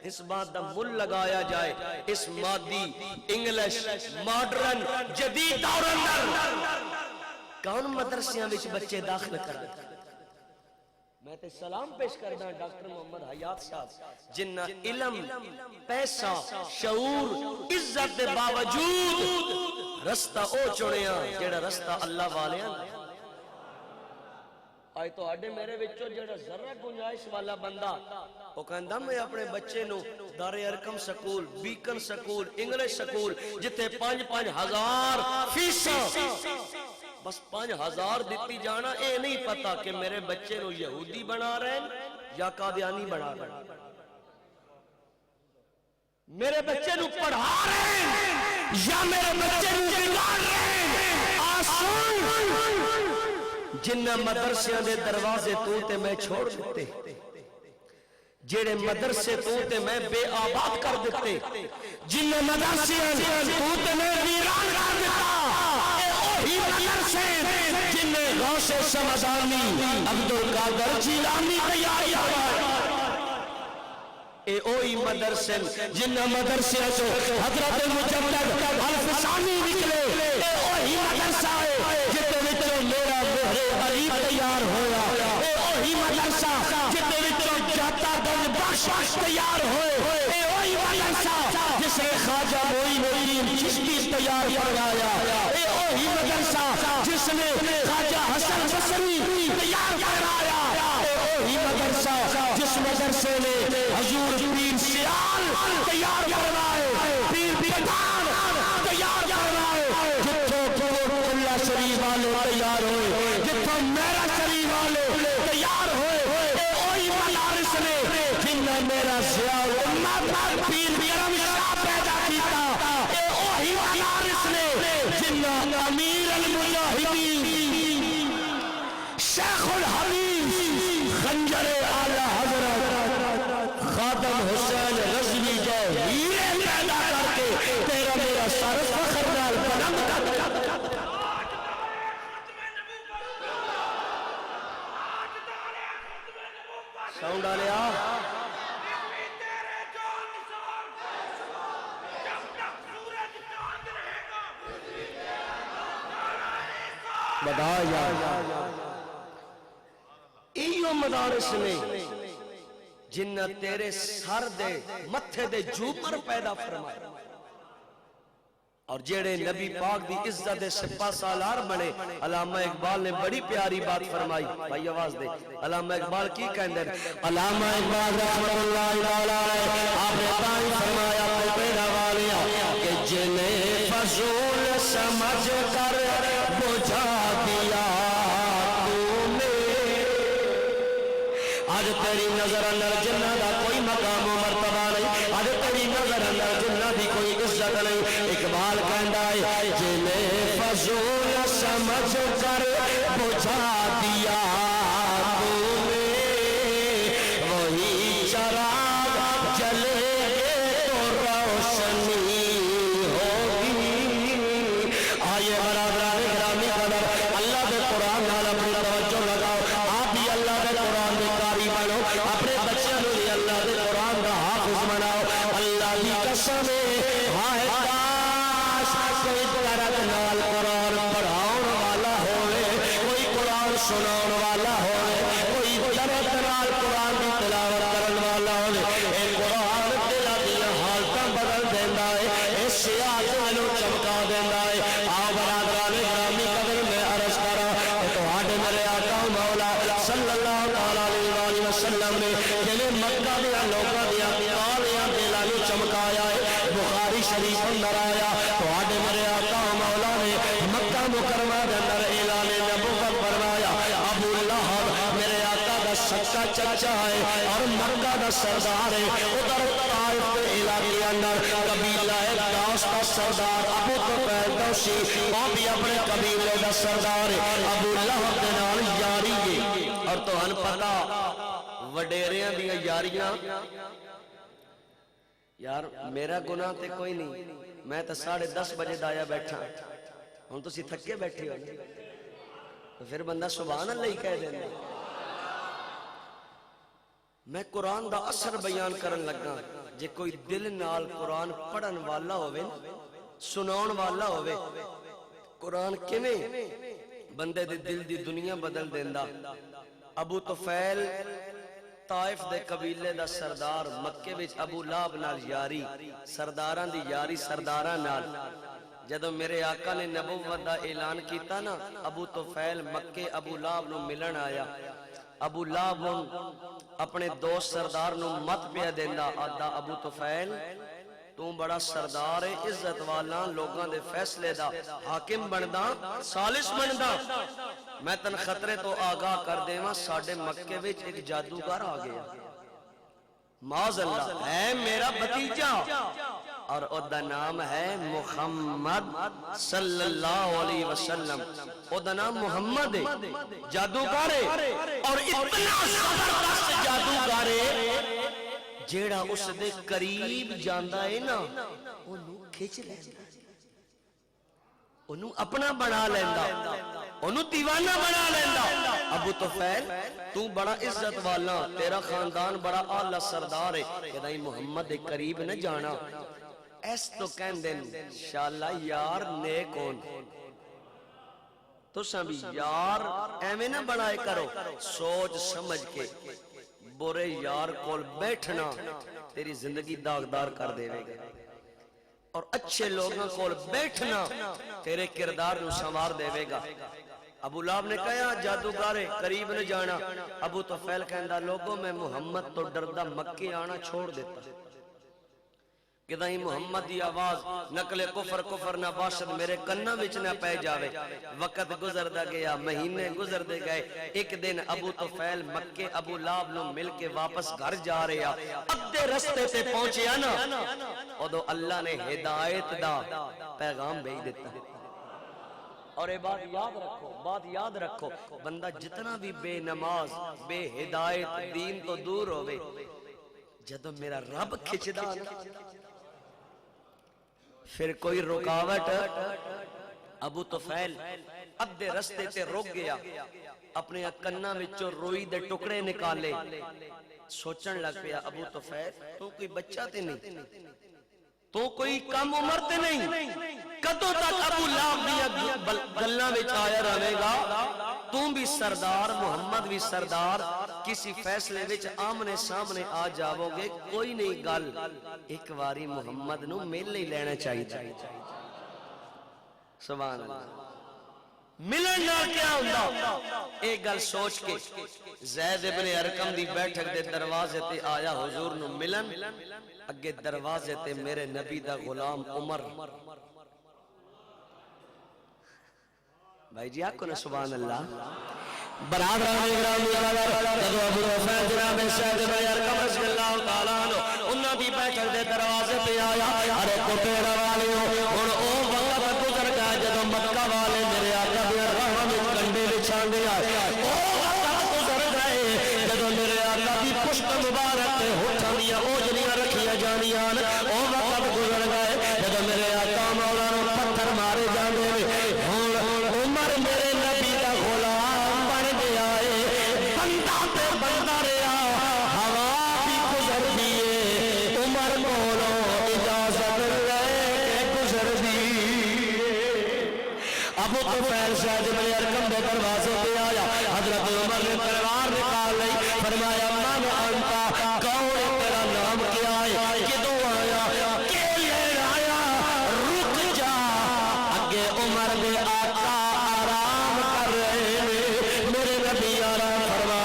اس بات دا مل لگایا جائے، اس مادی انگلش ماڈرن جدید دور اندر کون مدرسیاں وچ بچے داخل کرن۔ میں تے سلام پیش کردا ڈاکٹر محمد حیات صاحب جنہ علم، پیسہ، شعور، عزت دے باوجود رستہ او چڑیا جڑا رستہ اللہ والیاں نے۔ آج تو آڈے میرے وچوں جڑا ذرہ گنجائش والا بندہ وہ کہندا میں اپنے بچے نو Dar Arqam school, beacon school, English school جتے 5,000 فیساں بس 5,000 دیتی جانا، اے نہیں پتا کہ میرے بچے نو یہودی بنا رہے ہیں یا قادیانی بنا رہے ہیں، میرے بچے نو پڑھا رہے ہیں یا میرے بچے نو بگاڑ رہے ہیں۔ آسان جنہ مدرسیاں دے دروازے تو تے میں چھوڑ دیتے، جیڑے مدرسے تو تے میں بے آباد کر دیتے، جنہ مدرسیاں تو تے میں ویران کر دیتا، اے اوہی مدرسے جنہ غوث شمدانی عبدالقادر جیلانی تیاری ہوئے، اے اوہی مدرسے جنہ مدرسے تو حضرت مجدد الفسانی نکلے، اے اوہی مدرسہ ہے جتے وچوں میرا مہر غریب تیار ہویا، اے اوہی مدرسہ جتے وچوں جاتا گنج بخش تیار ہوئے، اے اوہی مدرسہ جس نے خواجہ معین الدین چشتی تیار کروایا، اے اوہی مدرسہ جس نے خواجہ حسن بصری تیار کروایا، اے اوہی مدرسہ جس مدرسے نے حضور پیر سیال تیار کروائے، پیر پٹھان تیار کروائے، جتوں کوٹ اللہ شریف والے تیار ہوئے، جتوں میرا شریف والے تیار ہوئے، اے اوہی مدارس نے جنہ میرا ضیاء الامت پیر کرم شاہ پیدا کیتا، اے اوہی مدارس نے جنہ امیر المجاہدین شیخ الحدیث خنجر اعلی حضرت خادم حسین رضوی جو ہیرے پیدا کر کے تیرا میرا سر فخر نال بلند کر دیا۔ ساؤنڈ آ لیا بدایا ایو مدارس نے جنہ تیرے سر دے متھے دے جوپر پیدا فرمائے، اور جیڑے نبی پاک دی عزت دے سپاہ سالار بنے۔ علامہ اقبال نے بڑی پیاری بات فرمائی، بھائی آواز دے، علامہ اقبال کی کہندے ہیں؟ علامہ اقبال رحمت اللہ علیہ آپ نے تعین فرمایا پیدا والیا کہ جنہیں فضول سمجھ کر بجھا دیا تو نے، آج تیری نظر اندر جنہ دا کوئی مقام و مرتبہ نہیں، آج تیری نظر اندر جنہ دی کوئی عزت نہیں۔ اقبال کہندا ہے جنہیں فضول سمجھ کر بجھا دیا تو نے، وہی چراغ جلے تو روشنی ہوگی۔ آئیے برادران گرامی قدر اللہ دے قرآن نال اپنی توجہ لگاؤ، آپ بھی اللہ دے قرآن دے قاری بنو، اپنے بچوں کو بھی اللہ دے قرآن دا حافظ بناؤ۔ اللہ دی قسم ہائے کاش کوئی درد نال قرآن پڑھاؤن والا ہوئے، کوئی قرآن سناؤن والا ہوئے، کوئی درد نال قرآن دی تلاوت کرن والا ہوئے۔ اے قرآن دل دی حالتاں بدل دیندا ہے، اے سیاہ دل نوں چمکا صلی اللہ علیہ وسلم نے جنہیں مکہ دیا لوگوں دیا کالیاں دلاں نوں چمکایا ہے بخاری شریف اندر آیا تو آڈے میرے آقا مولا نے مکہ مکرمہ دے اندر اعلان نبوت فرمایا ابو لہب میرے آقا دا سچا چچا ہے اور مکہ دا سردار ہے ادھر طائف کے علاقے اندر قبیلہ داؤس کا سردار ابو طفیل دوسی وہ بھی اپنے قبیلے دا سردار ہے ابو لہب دے نال یاری ہے اور تو ہن پتا وڈیریاں دی یاریاں یار میرا گناہ تے کوئی نہیں میں تو 10:30 بجے دایا بیٹھا ہوں تسی تھکے بیٹھے ہو تو پھر بندہ سبحان اللہ ہی کہہ دینا میں قرآن دا اثر بیان کرن لگا جے کوئی دل نال قرآن پڑھن والا ہوئے سناؤن والا ہوئے قرآن کیویں بندے دے دل دی دنیا بدل دیندا ابو طفیل طائف دے قبیلے دا سردار مکے وچ ابو لہب نال یاری سرداراں دی یاری سرداراں نال جدوں میرے آقا نے نبوت دا اعلان کیتا نا ابو طفیل مکے ابو لہب نو ملن آیا ابو لہب اپنے دوست سردار نو مت پیا دیندا آدا ابو طفیل تو بڑا سردار ہے عزت والا لوگاں دے فیصلے دا حاکم بندا سالس بندا میں تن خطرے تو آگاہ کر دیواں ساڈے مکے وچ ایک جادوگر آ گیا معاذ اللہ ہے میرا بھتیجا اور او دا نام ہے محمد صلی اللہ علیہ وسلم او دا نام محمد ہے جادوگر ہے اور اتنا زبردست جادوگر ہے جیڑا اس دے قریب جاندا ہے نا انہوں کھچ لیندا انہوں اپنا بنا لیندا انہوں دیوانہ بنا لیندا ابو طفیل تو بڑا عزت والا تیرا خاندان بڑا اعلی سردار ہے کہ دائی محمد دے قریب نہ جانا ایس تو کہن دن انشاءاللہ یار نیک ہون تو سبھی یار ایویں نہ بنائے کرو سوچ سمجھ کے برے یار کول بیٹھنا تیری زندگی داغدار کر دے گا اور اچھے لوگوں کول بیٹھنا تیرے کردار نو سنوار دے گا ابو لہب نے کہا جادوگر قریب نہ جانا ابو طفیل کہندا لوگوں میں محمد تو ڈردا مکے آنا چھوڑ دیتا کہ دائی محمد دی آواز نقل کفر کفر نہ باشد میرے کنہ وچ نہ پہ جاوے وقت گزر دا گیا مہینے گزر دے گئے ایک دن ابو طفیل مکے ابو لہب نو مل کے واپس گھر جا رہے ادھے رستے تے پہنچیا نا ادو اللہ نے ہدایت دا پیغام بھیج دیتا اور یہ بات یاد رکھو بندہ جتنا بھی بے نماز بے ہدایت دین تو دور ہوئے جدو میرا رب کھچدا پھر کوئی رکاوٹ ابو طفیل ادھے رستے تے رک گیا اپنے کناں وچوں روئی دے ٹکڑے نکالے سوچن لگ پیا ابو طفیل تو کوئی بچہ تے نہیں تو کوئی کم عمر تے نہیں کدوں تک ابو لہب دی گلاں وچ آیا رہے گا تم بھی سردار محمد بھی سردار کسی فیصلے وچ آمنے سامنے آ جاؤ گے کوئی نہیں گل ایک واری محمد نو مل ہی لینا چاہیے سبحان اللہ ملن نال کیا ہوندا ایک گل سوچ کے زید ابن ارقم دی بیٹھک دے دروازے تے آیا حضور نو ملن اگے دروازے تے میرے نبی دا غلام عمر بھائی جی آپ کو نا سبحان اللہ برادران اکرامی جدو ابو طفیل جناب زید ابن ارقم رضی اللہ تعالیٰ عنہ انہاں دی بیٹھک دے دروازے پہ آیا ارے کٹیڑا والیوں اور او وقت گزر گیا جدو مکہ والے میرے آقا دی راہ میں کنڈے بچھان دے آئے او وقت گزر گئے جدو میرے آقا دی پشت مبارک تے ہوٹھاں دیا اوجلیاں رکھیا جانیاں او وقت گزر گئے جدو میرے آقا مولا نو پتھر مارے جاندے عمر میرے نبی دا غلام بن گیا ہے بندہ تے بندہ رہا ہوا بھی گزر دیئے عمر کولو اجازت لے کے گزر دیئے ابو طفیل زید ابن ارقم دے دروازے پہ آیا حضرت عمر نے تلوار نکال لی فرمایا من انتا کون تیرا نام کیا ہے کدوں آیا کہ لین آیا رک جا اگے عمر دے آقا آرام کر رہے میرے نبی آرام فرما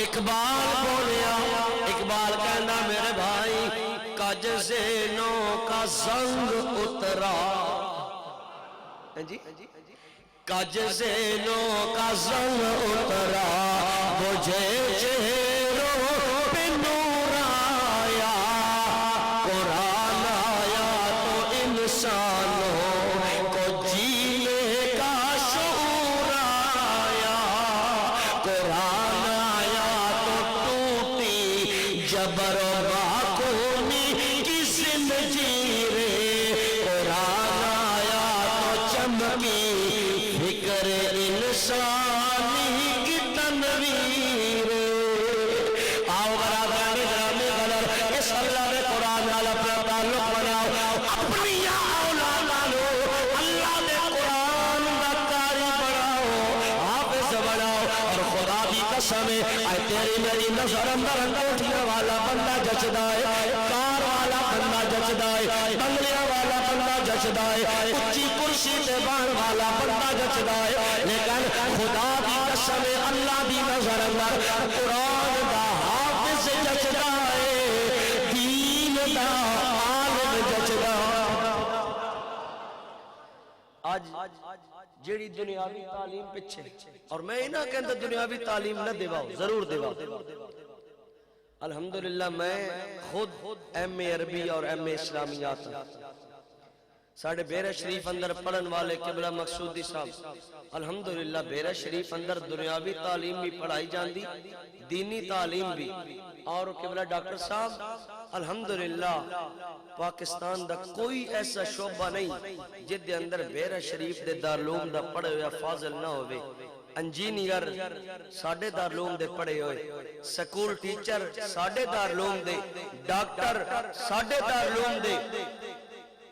اقبال بولیا اقبال کہنا میرے بھائی کج زینوں کا زنگ اترا جی کج زینوں کا زنگ اترا مجھے چہروں پہ نور آیا قرآن آیا تو انسانوں کو جینے کا شعور آیا قرآن آیا تو ٹوٹی جبر و باکونی کی زنجیریں قرآن آیا تو چمکی فکر انسانی کی تنویر آؤ برادران گرامی قدر اس اللہ نے قرآن والا اپنا تعلق بناؤ اپنی اولادانو اللہ نے قرآن کا قاری بناؤ حافظ بناؤ اور خدا کی قسم ہے اے تیری میری نظر اندر انگوٹھیاں والا بندہ جچدا ہے کار والا بندہ جچدا ہے بنگلیاں والا بندہ جچدا ہے اچھی کرسی تے بان والا بندہ جچدا ہے لیکن خدا کی قسم ہے اللہ دی نظر اندر قرآن دا حافظ جچدا ہے دین دا عالم جچدا آج جیڑی دنیاوی تعلیم پچھے اور میں نہ کہندا دنیاوی تعلیم نہ دیواؤ ضرور دیواؤ الحمدللہ میں خود ایم اے عربی اور ایم اے اسلامیات ساڑھے بیرہ شریف اندر پڑھن والے قبلہ مقصودی صاحب الحمدللہ بیرہ شریف اندر دنیاوی تعلیم بھی پڑھائی جاندی دینی تعلیم بھی اور قبلہ ڈاکٹر صاحب الحمدللہ پاکستان دا کوئی ایسا شعبہ نہیں جد دے اندر بیرہ شریف دے دارالعلوم دا پڑھے ہویا فاضل نہ ہوئے انجینئر ساڑھے دارالعلوم دے پڑھے ہوئے سکول ٹیچر ساڑھے دارالعلوم دے ڈاکٹر ساڑھے دارالعلوم دے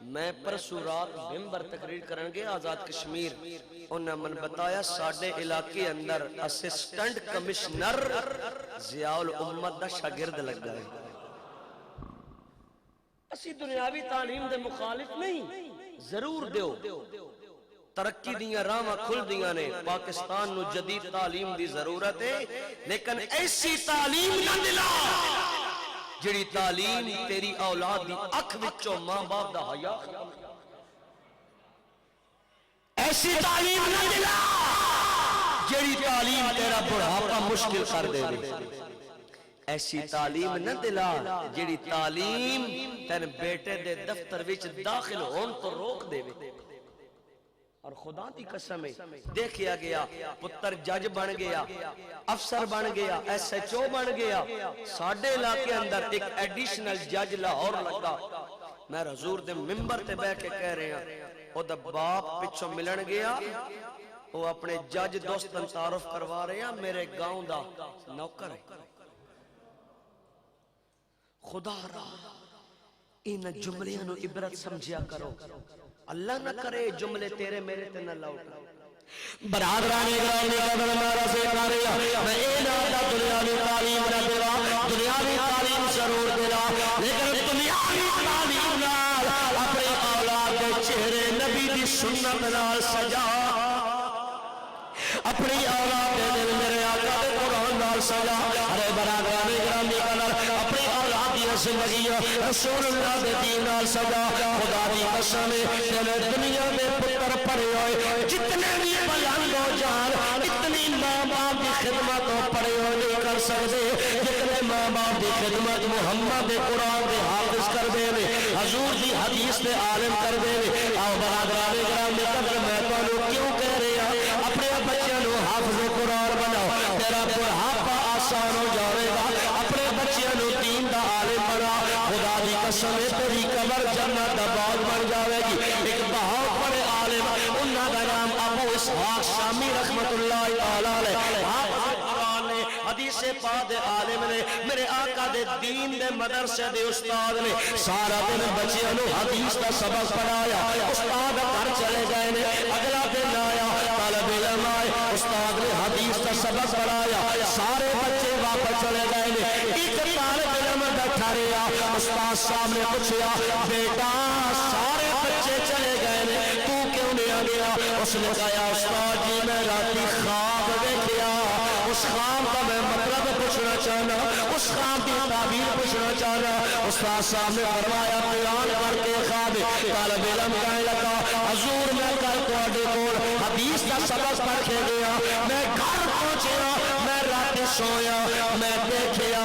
میں پرسو رات ممبر تقریر کرنگے آزاد کشمیر انہوں نے من بتایا ساڑھے علاقے اندر اسسٹنٹ کمشنر ضیاء الامت دا شاگرد لگ گئے اسی دنیاوی تعلیم دے مخالف نہیں ضرور دیو ترقی دیاں راما کھل دیاں نے پاکستان نو جدید تعلیم دی ضرورت ہے لیکن ایسی تعلیم نہ دلا جڑی تعلیم تیری اولاد دی اکھ وچوں ماں باپ دا حیا ایسی تعلیم نہ دلا جڑی تعلیم تیرا بڑھاپا مشکل کر دے ایسی تعلیم نہ دلا جڑی تعلیم تین بیٹے دے دفتر وچ داخل ہون تو روک دے اور خدا دی قسم ہے دیکھیا گیا پتر جج بن گیا افسر بن گیا ایس ایچ او بن گیا ساڑھے علاقے اندر ایک ایڈیشنل جج لاہور لگا میں حضور دے ممبر تے بے کے کہہ رہے ہیں او دا باپ پچھو ملن گیا وہ اپنے جج دوستن تعارف کروا رہے ہیں میرے گاؤں دا نوکر ہے خدا را ان جملیاں نو عبرت سمجھیا کرو اللہ نہ کرے جملے تیرے میرے تے نہ لوٹا برادران گرامی قدر مارا سے کاریا میں اینا دا دنیاوی تعلیم نہ دیوا دنیاوی تعلیم ضرور دیوا لیکن دنیاوی تعلیم نال اپنے اولاد کے چہرے نبی دی سنت نال سجا اپنی اولاد دے دل میرے آقا دے قرآن نال سجا ارے برادران گرامی قدر اپنی اولاد دی زندگی رسول اللہ دے دین نال سجا خدا دی قسم تیرے دنیا میں پتر پڑے ہوئے جتنے بھی بلند ہو جان اتنی ماں باپ دی خدمت ہو پڑے ہوئے نہیں کر سکتے جتنے ماں باپ دی خدمت محمد قرآن دے حافظ کر دے حضور دی حدیث دے عالم کر دے آؤ برادران گرامی قدر میں تو کیوں کہہ رہے ہیں اپنے بچوں نو حافظ قرآن بناؤ تیرا بڑھاپا آسان ہو جائے گا اپنے بچوں نو دین دا عالم بنا خدا دی قسم تیری قبر جنت دا باغ بن جاوے گی ایک بہت بڑے عالم انہاں دا نام ابو اسحاق شامی رحمت اللہ تعالی علیہ حافظ قرآن نے حدیث پاک دے عالم نے میرے آقا دے دین دے مدرسے دے استاد نے سارا دن بچیاں نو حدیث دا سبق پڑھایا استاد گھر چلے گئے نے اگلا دن آیا طالب علم آئے استاد نے حدیث دا سبق پڑھایا سارے بچے واپس چلے گئے نے ایک طالب علم بیٹھا رہا استاد صاحب نے پوچھا بیٹا سارے بچے چلے گئے نے تو کیوں نہیں آ گیا اس نے کہا استاد جی میں راتی خواب دیکھیا اس خواب کا میں مطلب پوچھنا چاہنا، اس خواب کی تعبیر پوچھنا چاہنا۔ استاد صاحب نے فرمایا بیان کر کے خواب طالب علم کہنے لگا حضور میں کل تواڈے کول حدیث کا سبق پڑھ کے گیا، میں گھر پہنچیا، میں رات سویا، میں دیکھیا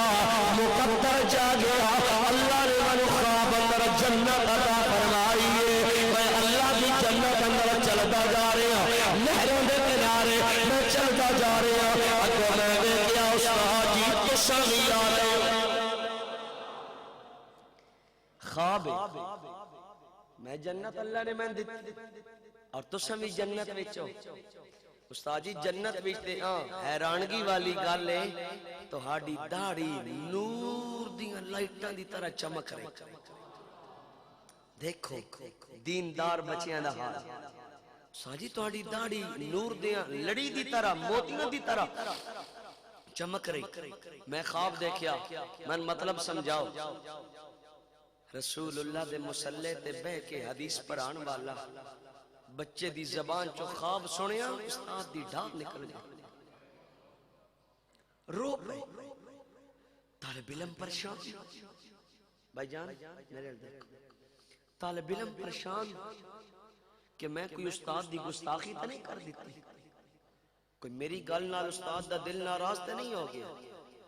مقدر جاگیا، اللہ نے مینوں خواب اندر جنت عطا فرمائی ہے، میں اللہ کی جنت اندر چلتا جا رہا، نہروں دے کنارے میں چلتا جا رہا، اگوں میں دیکھیا استاد جی تساں وی آ رہے خواب میں جنت اللہ نے میں دتی اور تساں وی جنت وچ ہو۔ استاد جی جنت وچ تے حیرانگی والی گل ہے تہاڈی داڑھی نور دیاں لائٹاں دی طرح چمک رہی، دیکھو دیندار بچیاں دا حال۔ استاد جی تہاڈی داڑھی نور دیاں لڑی دی طرح موتیاں دی طرح چمک رہی، میں خواب دیکھیا، میں مطلب سمجھاؤ۔ رسول اللہ دے مصلی تے بہ کے حدیث پڑھان والا بچے دی زبان چو خواب سنیا، استاد دی ڈھاک نکل گئی، رو پے، طالب علم پریشان، بھائی جان میرے دیکھو، طالب علم پریشان کہ میں کوئی استاد دی گستاخی تے نہیں کر دیتی، کوئی میری گل نال استاد دا دل ناراض تے نہیں ہو گیا۔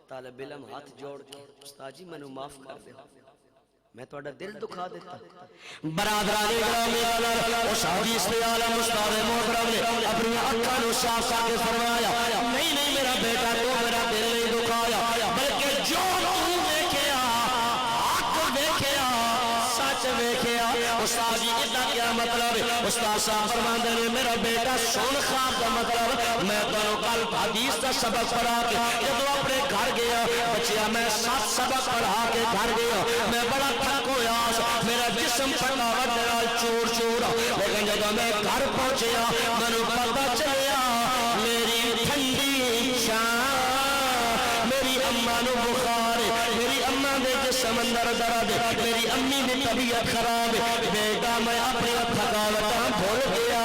طالب علم ہاتھ جوڑ کے استاد جی مینوں معاف کر دے، میں تہاڈا دل دکھا دیتا۔ برادران گرامی اس حدیث کے عالم استاد محترم نے اپنی آنکھوں نو صاف کر کے فرمایا نہیں نہیں میرا بیٹا تو میرا دل نہیں دکھایا، بلکہ جو تو دیکھیا حق دیکھیا سچ دیکھیا۔ استاد جی اس کا کیا مطلب ہے؟ استاد صاحب فرماندے نے میرا بیٹا سن خواب کا مطلب میں تانوں کل حدیث کا سبق پڑھا کے جدوں اپنے گھر گیا بچیا میں 7 سبق پڑھا کے گھر گیا، میں بڑا تھک ہویا، میرا جسم تھکاوٹ نال چور چور، لیکن جب میں گھر پہنچیا مینوں پتہ چلیا میری ٹھنڈی شام، میری اماں نو بخار، میری اماں دے جسم اندر درد، میری امی دی طبیعت خراب، بیٹا میں اپنی تھکاوٹ بھول گیا،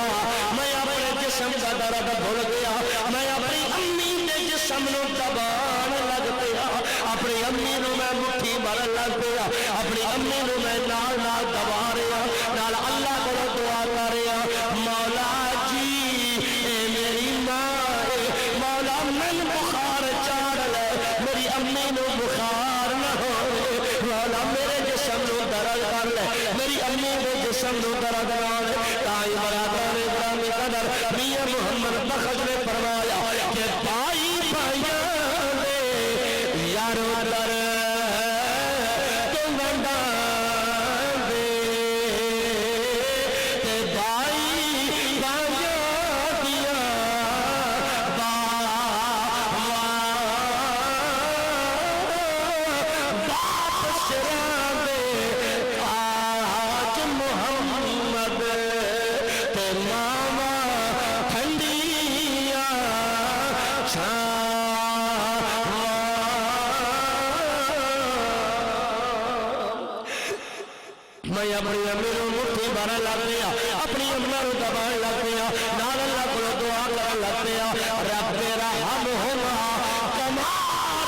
میں اپنے جسم کا درد بھول گیا، میں اپنی امی دے جسم نو دبان لگ پیا، اپنی امی نو میں مٹھی بھر لگ پیا، اپنی امی نو میں نال نال دبا رہا، نال اللہ کو دعا کر رہا مولا جی اے میری ماں مولا من بخار چاڑ لے، میری امی نو بخار نہ ہو، مولا میرے جسم نو درد کر لے، میری امی دے جسم نو درد نہ لے۔ تائی برادران گرامی قدر میاں محمد بخش نے فرمایا کہ بھائی بھائیاں دے یارو در میں اپنی امی نو مٹھی بھر لگ گیا، اپنی اماں نو دبان لگ گیا، نال اللہ کو دعا کر لگ گیا رب رحمہما کما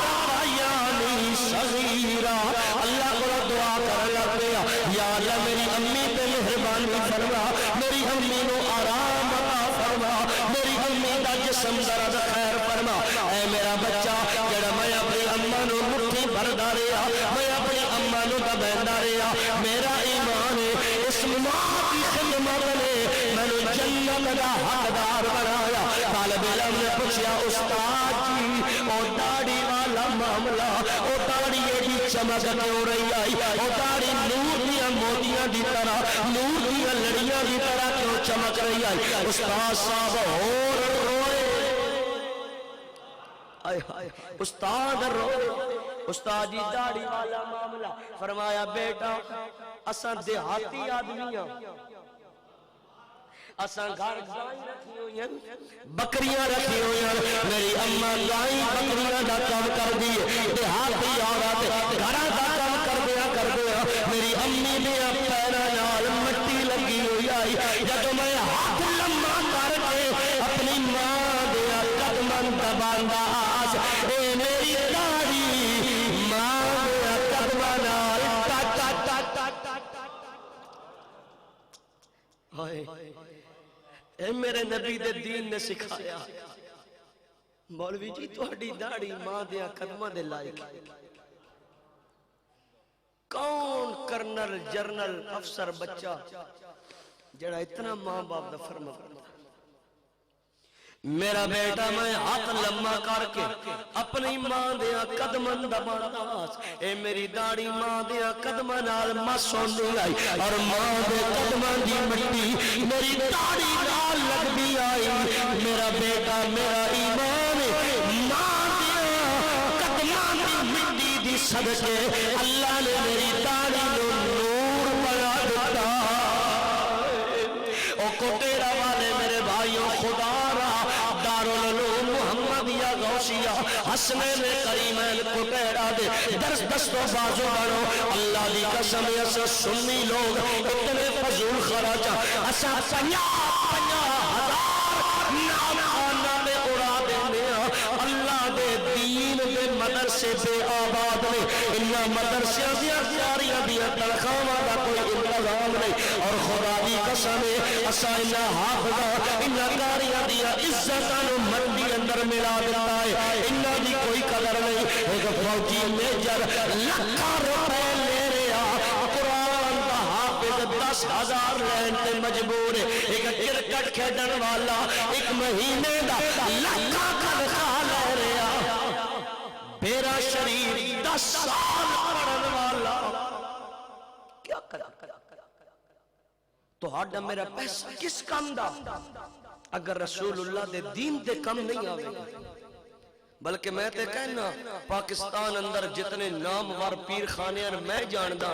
ربیانی صغیرا، اللہ کو دعا کر لگ گیا یا اللہ میری امی پہ مہربانی فرما، میری امی نو آرام عطا فرما، میری امی دا جسم درد خیر فرما۔ اے میرا بچہ جڑا میں اپنی اماں نو مٹھی بھردا رہیا، میں اپنی اماں نو دبیندا رہیا، میرا ایمان ہے اس ماں کی خدمت نے مینوں جنت دا حقدار بنایا۔ طالب علم نے پوچھا استاد جی او داڑھی والا معاملہ، او داڑھی ایڈی چمک کیوں رہی آئی، او داڑھی نور دیاں موتیاں دی طرح نور دیاں لڑیاں دی طرح کیوں چمک رہی آئی؟ استاد صاحب اور روئے، استاد روئے، استاد جی داڑھی والا معاملہ، فرمایا بیٹا اساں دیہاتی آدمی ہاں، اساں گھر گائیں رکھی ہوئی ہیں، بکریاں رکھی ہوئی ہیں، میری اماں گائیں بکریاں دا کام کر دیئے، دیہاتی عورت گھراں دا کام کر دیا، میری امی دیا پیرا نال مٹی لگی ہوئی آئی، جب میں ہاتھ لمبا کر کے اپنی ماں دیا قدماں دباندا انداز اے میری داڑھی ماں دے قدماں نال ہائے اے میرے نبی دے دین نے سکھایا مولوی جی تہاڈی داڑھی ماں دے قدماں دے لائق کون کرنل جرنل افسر بچہ جڑا اتنا ماں باپ دا فرما میرا بیٹا میں ہاتھ لمحہ کر کے اپنی ماں دیا قدماں دا بندا اے میری داڑھی ماں دیا قدماں نال مس ہوندی آئی اور ماں دے قدماں دی مٹی میری داڑھی نال لگدی آئی میرا بیٹا میرا ایمان ماں دیا قدماں دی مٹی دی صدقے اللہ نے میری داڑھی نو نور بنا دیتا او کوٹیرا والے میرے بھائیوں خدا را دارالعلوم محمدیہ غوثیہ حسنین کریمین کوٹیرا دے درس دست و بازو بڑھو اللہ دی قسم ایسا سنی لوگ اتنے فضول خراجہ ایسا 50,000 نام آنا میں اڑا دینے اللہ دے دین دے مدرسے بے آباد نے انہا مدرسے دیا جاریہ دیا تنخواہ دا کوئی انتظام نہیں اور خدا دی قسم اسا انہا حافظہ انہا کاریہ دیا عزتان مندی اندر ملا دیتا ہے انہا دی کوئی قدر نہیں ایک فوجی میجر لکھا روپے لے رہا قرآن دا حافظ 10,000 لین تے مجبور ہے ایک کرکٹ کھیڑن والا ایک مہینے دا لکھا تنخواہ لے رہا میرا شریف 10 سال پڑھن والا کیا کرا تو ہاڈا میرا پیسہ کس کام دا اگر رسول اللہ دے دین دے کم نہیں آوے بلکہ میں تے کہنا پاکستان اندر جتنے نامور پیر خانے میں جاندہ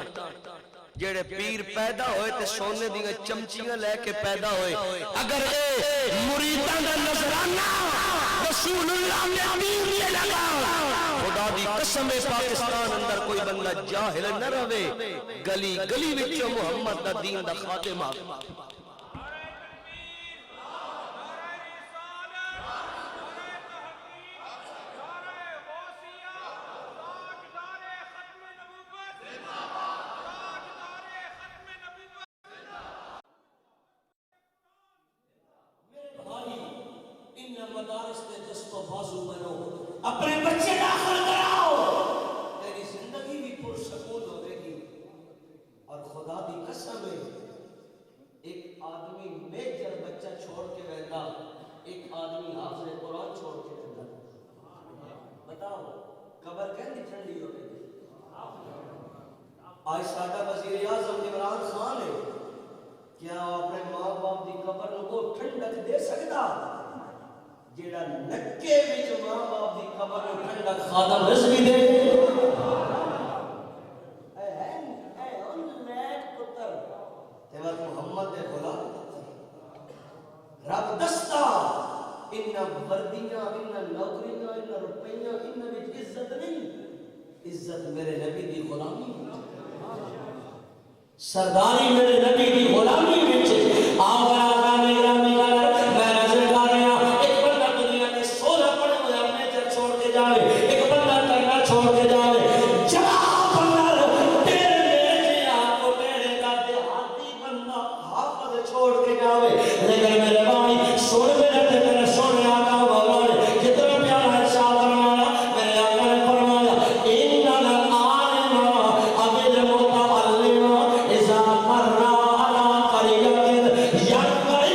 جڑے پیر پیدا ہوئے تے سونے دیاں چمچیاں لے کے پیدا ہوئے اگر اے مریدان دا نظرانہ رسول اللہ نے دین یہ لگا خدا دی قسم پاکستان اندر کوئی بندہ جاہل نہ رہے گلی گلی وچوں محمد دا دین دا خاتمہ اپنے بچے داخل کراؤ تیری زندگی بھی پرسکون ہوئے گی اور خدا دی قسم ہے ایک آدمی میجر بچہ چھوڑ کے رہتا ایک آدمی حافظ قرآن چھوڑ کے رہتا بتاؤ قبر کہنی ٹھنڈی ہوئے گی آج سادہ وزیر اعظم عمران خان ہے کیا اپنے ماں باپ دی قبر کو ٹھنڈک دے سکتا جیڑا نکے وچ ماں باپ دی قبر کو ٹھنڈک خادم رزقی دے اے ان نیک پتر تیوت محمد دے غلام رب دستا انہا وردیاں انہا نوکریاں انہا روپیاں انہا وچ عزت نہیں عزت میرے نبی دی غلامی سرداری میرے نبی دی غلامی وچ آگا آگا میرا میرا میں نظر کر رہا ایک بندہ دنیا کے 16 پڑھے ہوئے اپنے جب چھوڑ کے جائے ایک بندہ کرنا چھوڑ کے جائے جواب بندہ تیرے میرے آپ کو میرے کا دیہاتی بندہ حافظ چھوڑ کے جائے لیکن میرے بھائی سن میرے تے میرے سونے آقا مولا نے کتنا پیارا ارشاد فرمایا میرے آقا نے فرمایا ان العالم ابل متعلم اذا مر على قرية ينبغي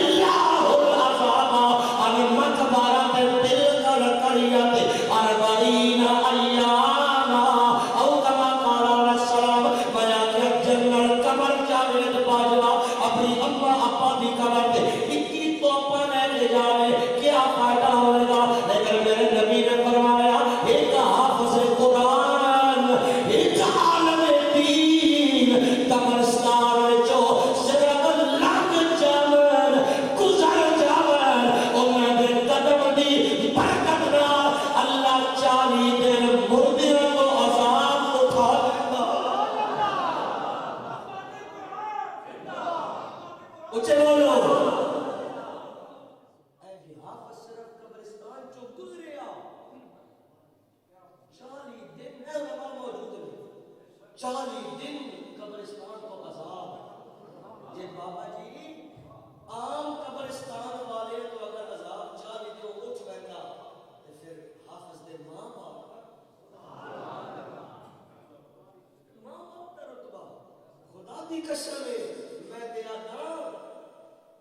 دی قسم ہے میں تیرا نام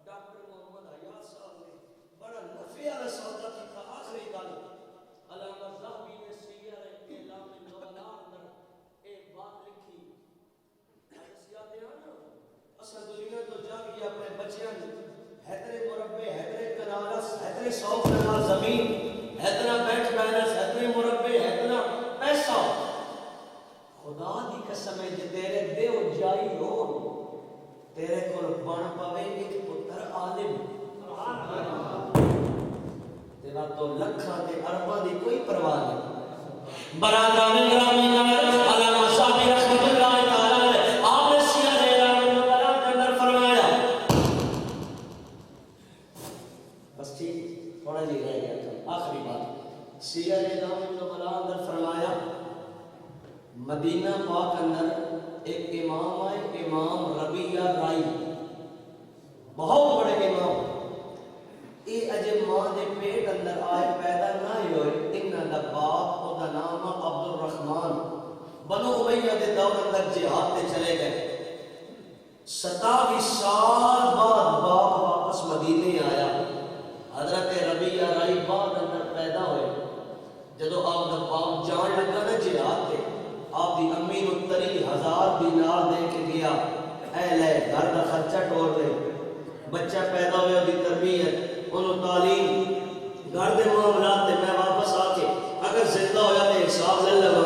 ڈاکٹر محمد حیات صاحب نے بڑا نفع والا سودا کیتا. آخری گل علامہ ذہبی نے سیرہ اعلام النبلاء اندر ایک بات لکھی. حدیثیات ہیں نا اصل دنیا تو جا کے اپنے بچیاں حیدر مربع حیدر کنارس حیدر 100 کنال زمین حیدر بیٹھ بینس حیدر مربع حیدر پیسہ. خدا دی قسم ہے جے تیرے دیو جائی ہو تیرے کول بن پاوے ایک پتر عالم تیرا تو لکھاں تے ارباں دی کوئی پرواہ نہیں. برادران گرامی علامہ صاحب رحمۃ اللہ تعالی علیہ آپ نے سیرہ اعلام النبلاء کے اندر فرمایا بس ٹھیک تھوڑا جی رہ گیا آخری بات. سیرہ اعلام النبلاء اندر فرمایا مدینہ پاک اندر ایک امام آئے امام ربیہ رائی بہت بڑے امام. یہ اجے ماں دے پیٹ اندر آئے پیدا نہ ہوئے. انہاں دا باپ او دا نام عبد الرحمن بنو امیہ دے دور اندر جہاد تے چلے گئے. 27 سال بعد باپ واپس مدینے آیا. حضرت ربیہ رائی بعد اندر پیدا ہوئے. جدو آپ دا باپ جان لگا نا جہاد تے آپ دی امی نو 30,000 دینار دے کے گیا اے لے گھر دا خرچہ ٹور دے. بچہ پیدا ہوئے دی تربیت انہوں تعلیم گھر دے معاملات تے میں واپس آ کے اگر زندہ ہویا تے حساب لے لگا.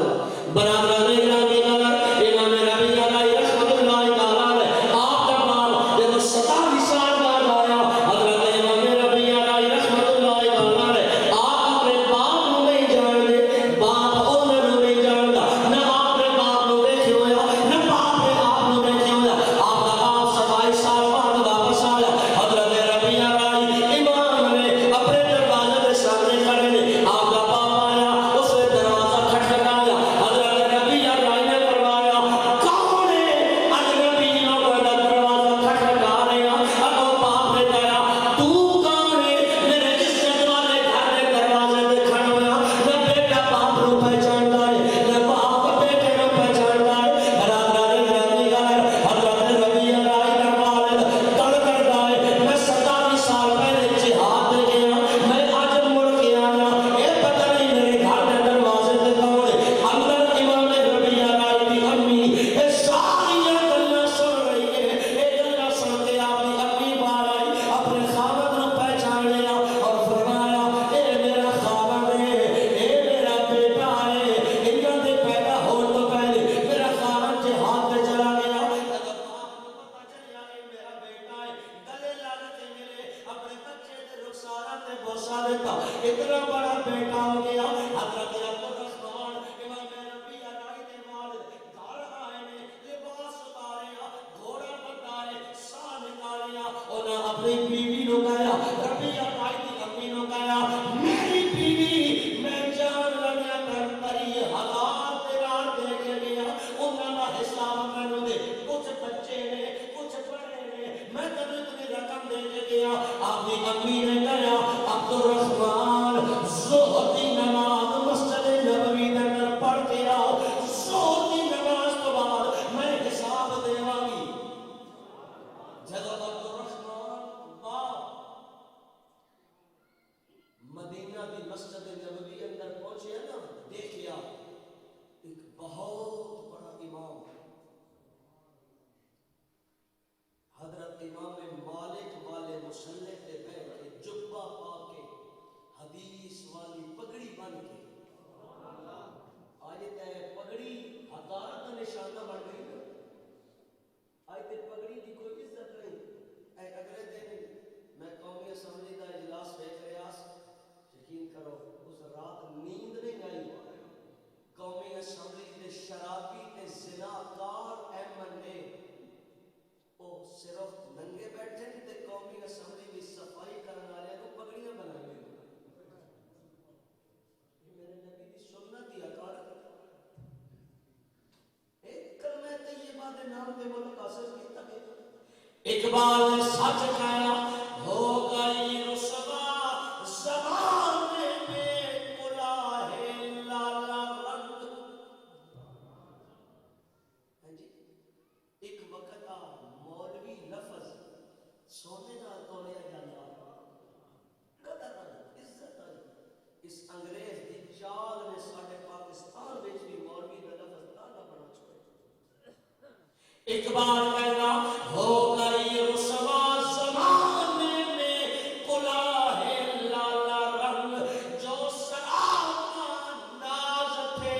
برادران گرامی امام ربیہ رائی رحمۃ اللہ تعالی علیہ آپ دا باپ جب 27 سال بعد آیا حضرت امام ربیہ رائی رحمۃ اللہ تعالی علیہ آپ اپنے باپ نو نہیں جان دے باپ انہاں نو نہیں جاندا نہ آپ نے باپ نو دیکھے ہویا نہ باپ نے آپ نو دیکھے ہویا. آپ دا باپ 27 سال بعد واپس آیا. حضرت ربیہ رائی امام نے اپنے دروازے کے سامنے کھڑے نے. آپ کا باپ آیا اس نے دروازہ کھٹکھٹایا. حضرت ربیہ رائی نے فرمایا کون ہے اجنبی لوگوں کا دروازہ کھٹکھٹا رہے ہیں. اگوں باپ نے کہا تو کون ہے میرے عزت والے گھر کے دروازے تے کھڑا ہویا. نہ بیٹا باپ نو پہچاندا ہے نہ باپ بیٹے نو پہچاندا ہے. برادران گرامی حضرت ربیہ رائی کا والد تڑ کردا ہے میں 27 سال پہلے جہاد تے گیا میں اج مڑ کے آیا اے پتہ نہیں میرے گھر دے دروازے تے کون ہے. اندر امام ربیہ رائی دی امی اے ساری گلاں سن رہی ہے. اے گلاں سن کے آپ دی امی باہر آئی اپنے خاوند نو پہچان لیا اور فرمایا اے میرا خاوند ہے اے میرا بیٹا ہے. انہاں دے پیدا ہون تو پہلے میرا خاوند جہاد تے چلا گیا. جب باپ کو پتہ چلیا اے میرا بیٹا ہے گلے لگ کے ملے اپنے بچے دے رخسارا تے بوسا دیتا. اتنا بڑا بیٹا ہو گیا. حضرت عبد الرحمن امام ربیہ رائی دے والد گھر آئے نے لباس اتاریا گھوڑا بندھایا ساہ نکالیا. انہاں اپنی بیوی نو کہا ربیہ رائی دی امی نو کہا میری بیوی میں جان لگیا کر 30,000 دینار دے کے گیا. انہاں دا حساب مینوں دے کچھ بچے نے کچھ بڑے نے میں تینوں اتنی رقم دے کے گیا. آپ کی امی نے کہا عبد الرحمن ظہر دی نماز مسجد نبوی دے اندر پڑھ کے آؤ. ظہر دی نماز تو بعد میں حساب دیواں گی. جدو عبد الرحمن باپ مدینہ دی مسجد نبوی اندر پہنچے نا دیکھیا ایک بہت بڑا امام حضرت امام مالک والے مصلی پہ بیٹھ کے جبہ پا کے حدیث والی پگڑی بن کے آج تے پگڑی حقارت کا نشانہ بن گئی نا. آج تے پگڑی کی کوئی عزت نہیں. اے اگلے دن میں قومی اسمبلی کا اجلاس دیکھ رہا یقین کرو اس رات نیند نہیں آئی. قومی اسمبلی کے شرابی تے زناکار ایم این اے وہ صرف ننگے بیٹھے تے قومی اسمبلی کی صفائی کرنے والے کو پگڑیاں بنائی ہوئی. میرے نبی کی سنت کی حقارت. ایک کلمہ طیبہ دے نام تے ملک حاصل کیتا ہے. اقبال نے سچ کہا ہو گئی رسوا زمانے میں کلاه لالا رنگ. ایک وقت آ اس انگریز دی چال نے ساڈے پاکستان وچ بھی مولوی دا لفظ تالا بنا چھوڑے اقبال کہنا ہو گئی رسوا زمانے میں کلاه لالا رنگ جو سراپا ناز تھے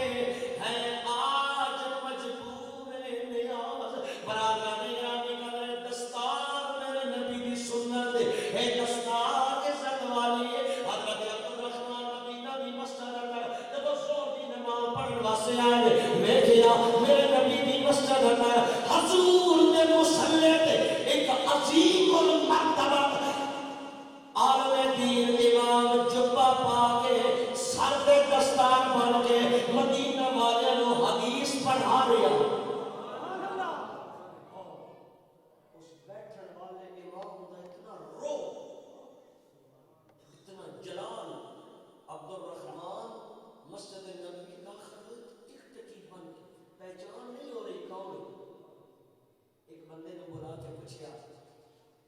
ہیں آج مجبور نیاز برادران گرامی قدر دستار میرے نبی دی سنت ہے دستار عزت والی ہے حضرت عبدالرحمن مدینہ دی مسجد اندر جب زور دی نماز پڑھن واسطے آئے میں کیا میرے نبی دی مسجد اندر حضور دے مصلی تے ایک عظیم المرتبہ عالم دین امام جبہ پا کے سر دے دستار بن کے مدینہ والے نو حدیث پڑھا رہا اس بیٹھن والے امام دا اتنا رو اتنا جلال عبدالرحمن مسجد نبوی داخل ہوئے ٹک ٹکی بن کے پہچان نہیں ہو رہی کون ہے ایک بندے نے بلا کے پوچھا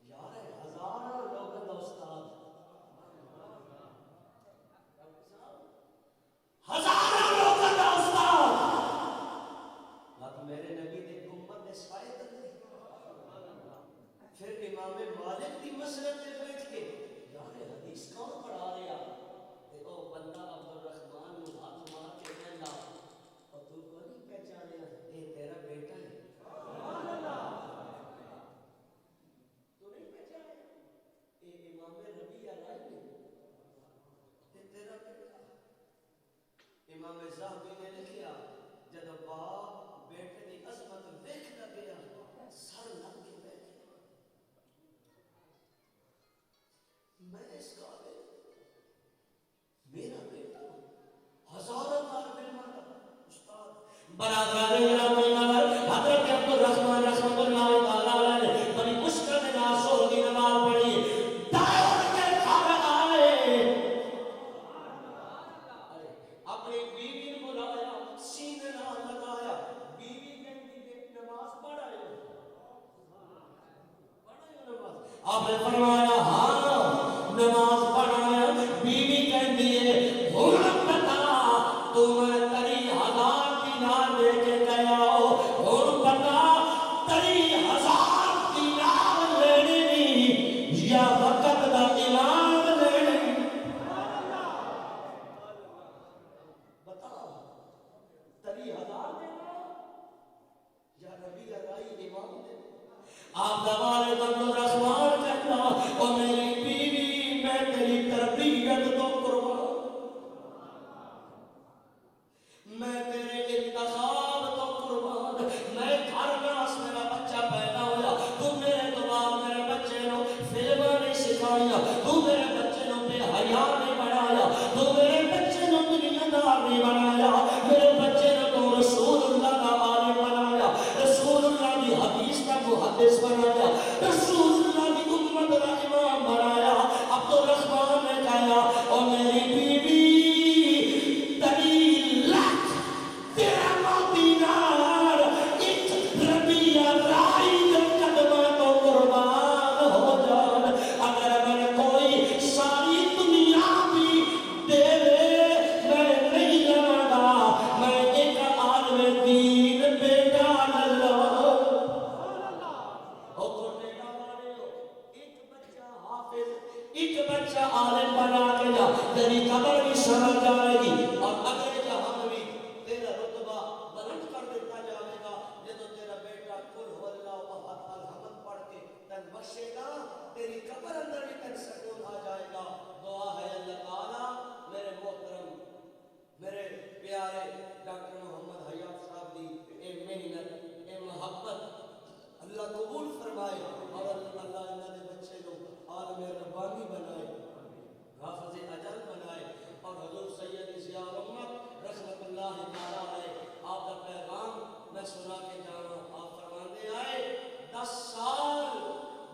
یار ہزاروں لوگوں کا استاد ہزاروں لوگوں کا استاد لیکن میرے نبی نے گنبد نے سائے دے پھر امام مالک دی مسجد پہ بیٹھ کے یار حدیث کون پڑھا رہا تے او بندہ عبدالرحمن نو ہاتھ مار کے کہندا اور تو کو نہیں پہچانیا اے تیرا بیٹا ہے تو نہیں پہچانا اے امام ربیع رائی نے اے تیرا بیٹا امام زاہبی نے لکھیا جب باپ بیٹے دی عظمت دیکھ لگیا سر لگ کے بیٹھ گیا میں اس قابل میرا بیٹا ہزاروں بار علم کا استاد برادران گرامی حضرت عبدالرحمن رحمۃ اللہ تعالی علیہ نے بڑی مشکل میں زور کی نماز پڑھی دوڑ کے گھر آئے اپنی بیوی نے بلایا سینے نال لگایا بیوی کہتی کہ نماز پڑھائے نماز آپ نے فرمایا ہاں نماز پڑھایا بیوی کہتی ہے ہن بتا تم تری 1000 دینار لے کے گیا ہو ہن بتا تری 1000 دینار لینے یا وقت دا امام لینے بتا تری 1000 دینا یا نبی رائی امام دینا آپ کا والد عبدالرحمن کہتا او میری بیوی میں تیری تربیت تو قربان میں تیرے انتخاب تو قربان میں گھر ناس میرا بچہ پیدا ہوا تو میرے تو بعد میرے بچے نو فلم نہیں سکھایا تو میرے بچے نو بے حیا نہیں بنایا تو میرے بچے نو دنیا دار نہیں بنایا میرے بچے نو تو رسول اللہ کا عالم بنایا رسول اللہ کی حدیث کا محدث بنایا رسول اللہ کی امت کا امام بنایا عبدالرحمن نے کہا او میری بیوی تری لاکھ تیرا دینار ایک ربیع رائی کے قدمہ تو قربان ہو جان اگر میں کوئی ساری دنیا بھی دے میں نہیں لگا میں ایک عالم دین بیٹا اللہ ایک بچہ عالم بنا کے جا تیری قبر بھی سمجھ جائے گی اور اگر جہاں بھی تیرا رتبہ بلند کر دیتا جائے گا جب تیرا بیٹا قل هو اللہ احد الحمد پڑھ کے تن بخشے گا تیری قبر اندر بھی تن سکون آ جائے گا دعا ہے اللہ تعالی میرے محترم میرے پیارے ڈاکٹر محمد حیات صاحب دی اے محنت اے محبت اللہ قبول فرمائے اور اللہ انہاں دے بچے کو عالم ربانی بنائے حافظ اجل بنائے اور حضور سید ضیاء الامت رحمت اللہ تعالی علیہ آپ کا پیغام میں سنا کے جانا آپ فرماتے آئے 10 سال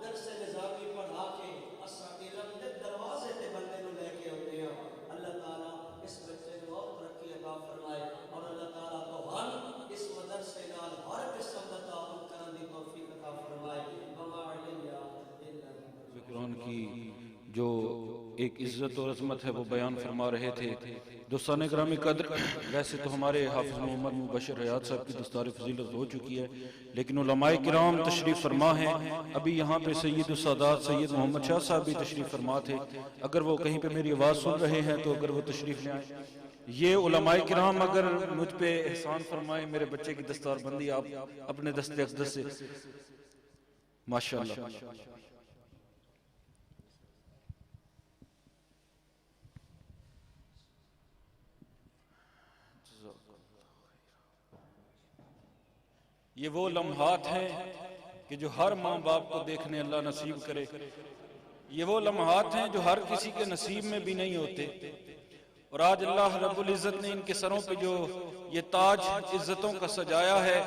درس نظامی پڑھا کے اسا علم دے دروازے تے بندے نو لے کے ہوتے ہیں اللہ تعالی اس بچے کو اور ترقی عطا فرمائے اور اللہ تعالی تو ہر اس مدرسے نال ہر قسم دا تعاون کرن دی توفیق عطا فرمائے وما علیہ فکران کی جو ایک عزت اور عظمت ہے وہ بیان فرما رہے تھے۔ دوستان گرامی قدر، ویسے تو ہمارے حافظ محمد مبشر حیات صاحب کی دستار فضیلت ہو چکی ہے، لیکن علماء کرام تشریف فرما ہیں۔ ابھی یہاں پہ سید السادات سید محمد شاہ صاحب بھی تشریف فرما تھے، اگر وہ کہیں پہ میری آواز سن رہے ہیں تو اگر وہ تشریف لے آئیں۔ یہ علماء کرام اگر مجھ پہ احسان فرمائیں، میرے بچے کی دستار بندی آپ اپنے دست اقدس سے ماشاءاللہ۔ یہ وہ لمحات ہیں کہ جو ہر ماں باپ کو دیکھنے اللہ نصیب کرے، یہ وہ لمحات ہیں جو ہر کسی کے نصیب میں بھی نہیں ہوتے، اور آج اللہ رب العزت نے ان کے سروں پہ جو یہ تاج عزتوں کا سجایا ہے،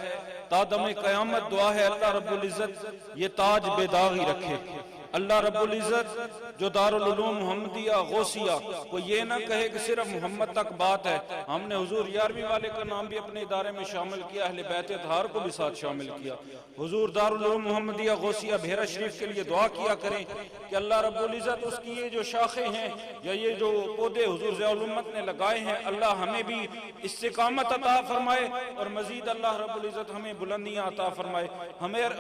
تا دم قیامت دعا ہے اللہ رب العزت یہ تاج بے داغی رکھے۔ اللہ رب العزت جو دارالعلوم محمدیہ غوثیہ کو یہ نہ کہے کہ صرف محمد تک بات ہے، ہم نے حضور 11ویں والے کا نام بھی اپنے ادارے میں شامل کیا، اہل بیت اطہار کو بھی ساتھ شامل کیا۔ حضور دارالعلوم محمدیہ غوثیہ بحیرہ شریف کے لیے دعا کیا کریں کہ اللہ رب العزت اس کی یہ جو شاخیں ہیں یا یہ جو پودے حضور ضیاء الامت نے لگائے ہیں، اللہ ہمیں بھی استقامت عطا فرمائے، اور مزید اللہ رب العزت ہمیں بلندیاں عطا فرمائے۔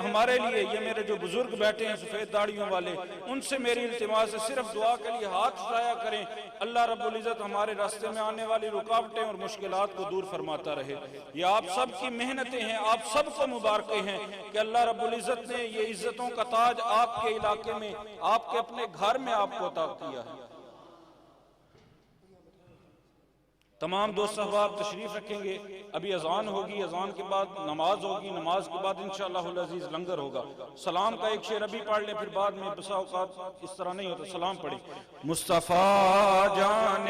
ہمارے لیے یہ میرے جو بزرگ بیٹھے ہیں سفید داڑھیوں والے، ان سے میری التماس ہے صرف دعا کے لیے ہاتھ اٹھایا کریں، اللہ رب العزت ہمارے راستے میں آنے والی رکاوٹیں اور مشکلات کو دور فرماتا رہے۔ یہ آپ سب کی محنتیں ہیں، آپ سب کو مبارکیں ہیں کہ اللہ رب العزت نے یہ عزتوں کا تاج آپ کے علاقے میں، آپ کے اپنے گھر میں آپ کو عطا کیا ہے۔ تمام دوست احباب تشریف رکھیں گے، ابھی اذان ہوگی، اذان کے بعد نماز ہوگی، نماز کے بعد انشاءاللہ العزیز لنگر ہوگا۔ سلام کا ایک شعر ابھی پڑھ لیں، پھر بعد میں بسا اوقات اس طرح نہیں ہوتا، سلام پڑھیں۔ مصطفیٰ جان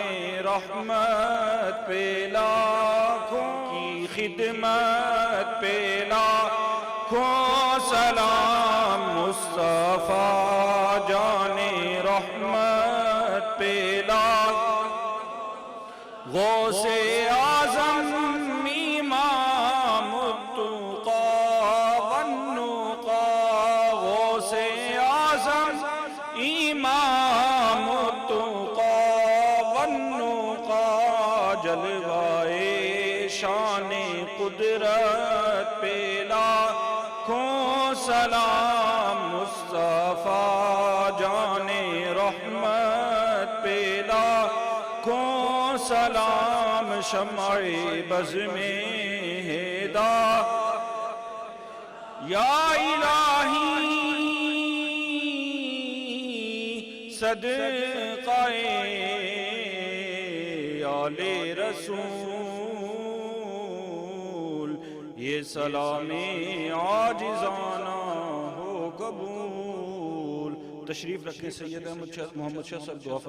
رحمت پہ لاکھوں کی خدمت پہ لاکھوں سلام، مصطفیٰ جان رحمت پہ لاکھوں غوث اعظم امام التقا والنقا، غوث اعظم امام التقا والنقا، جلوائے شان قدرت پہ لاکھوں سلام، مصطفیٰ جان رحمت پہ لاکھوں سلام، شمع بز میں ہدا یا الہی صدقہ آل رسول، یہ سلام عاجزانہ ہو قبول۔ تشریف رکھیں سید احمد محمد شاہ صاحب دعا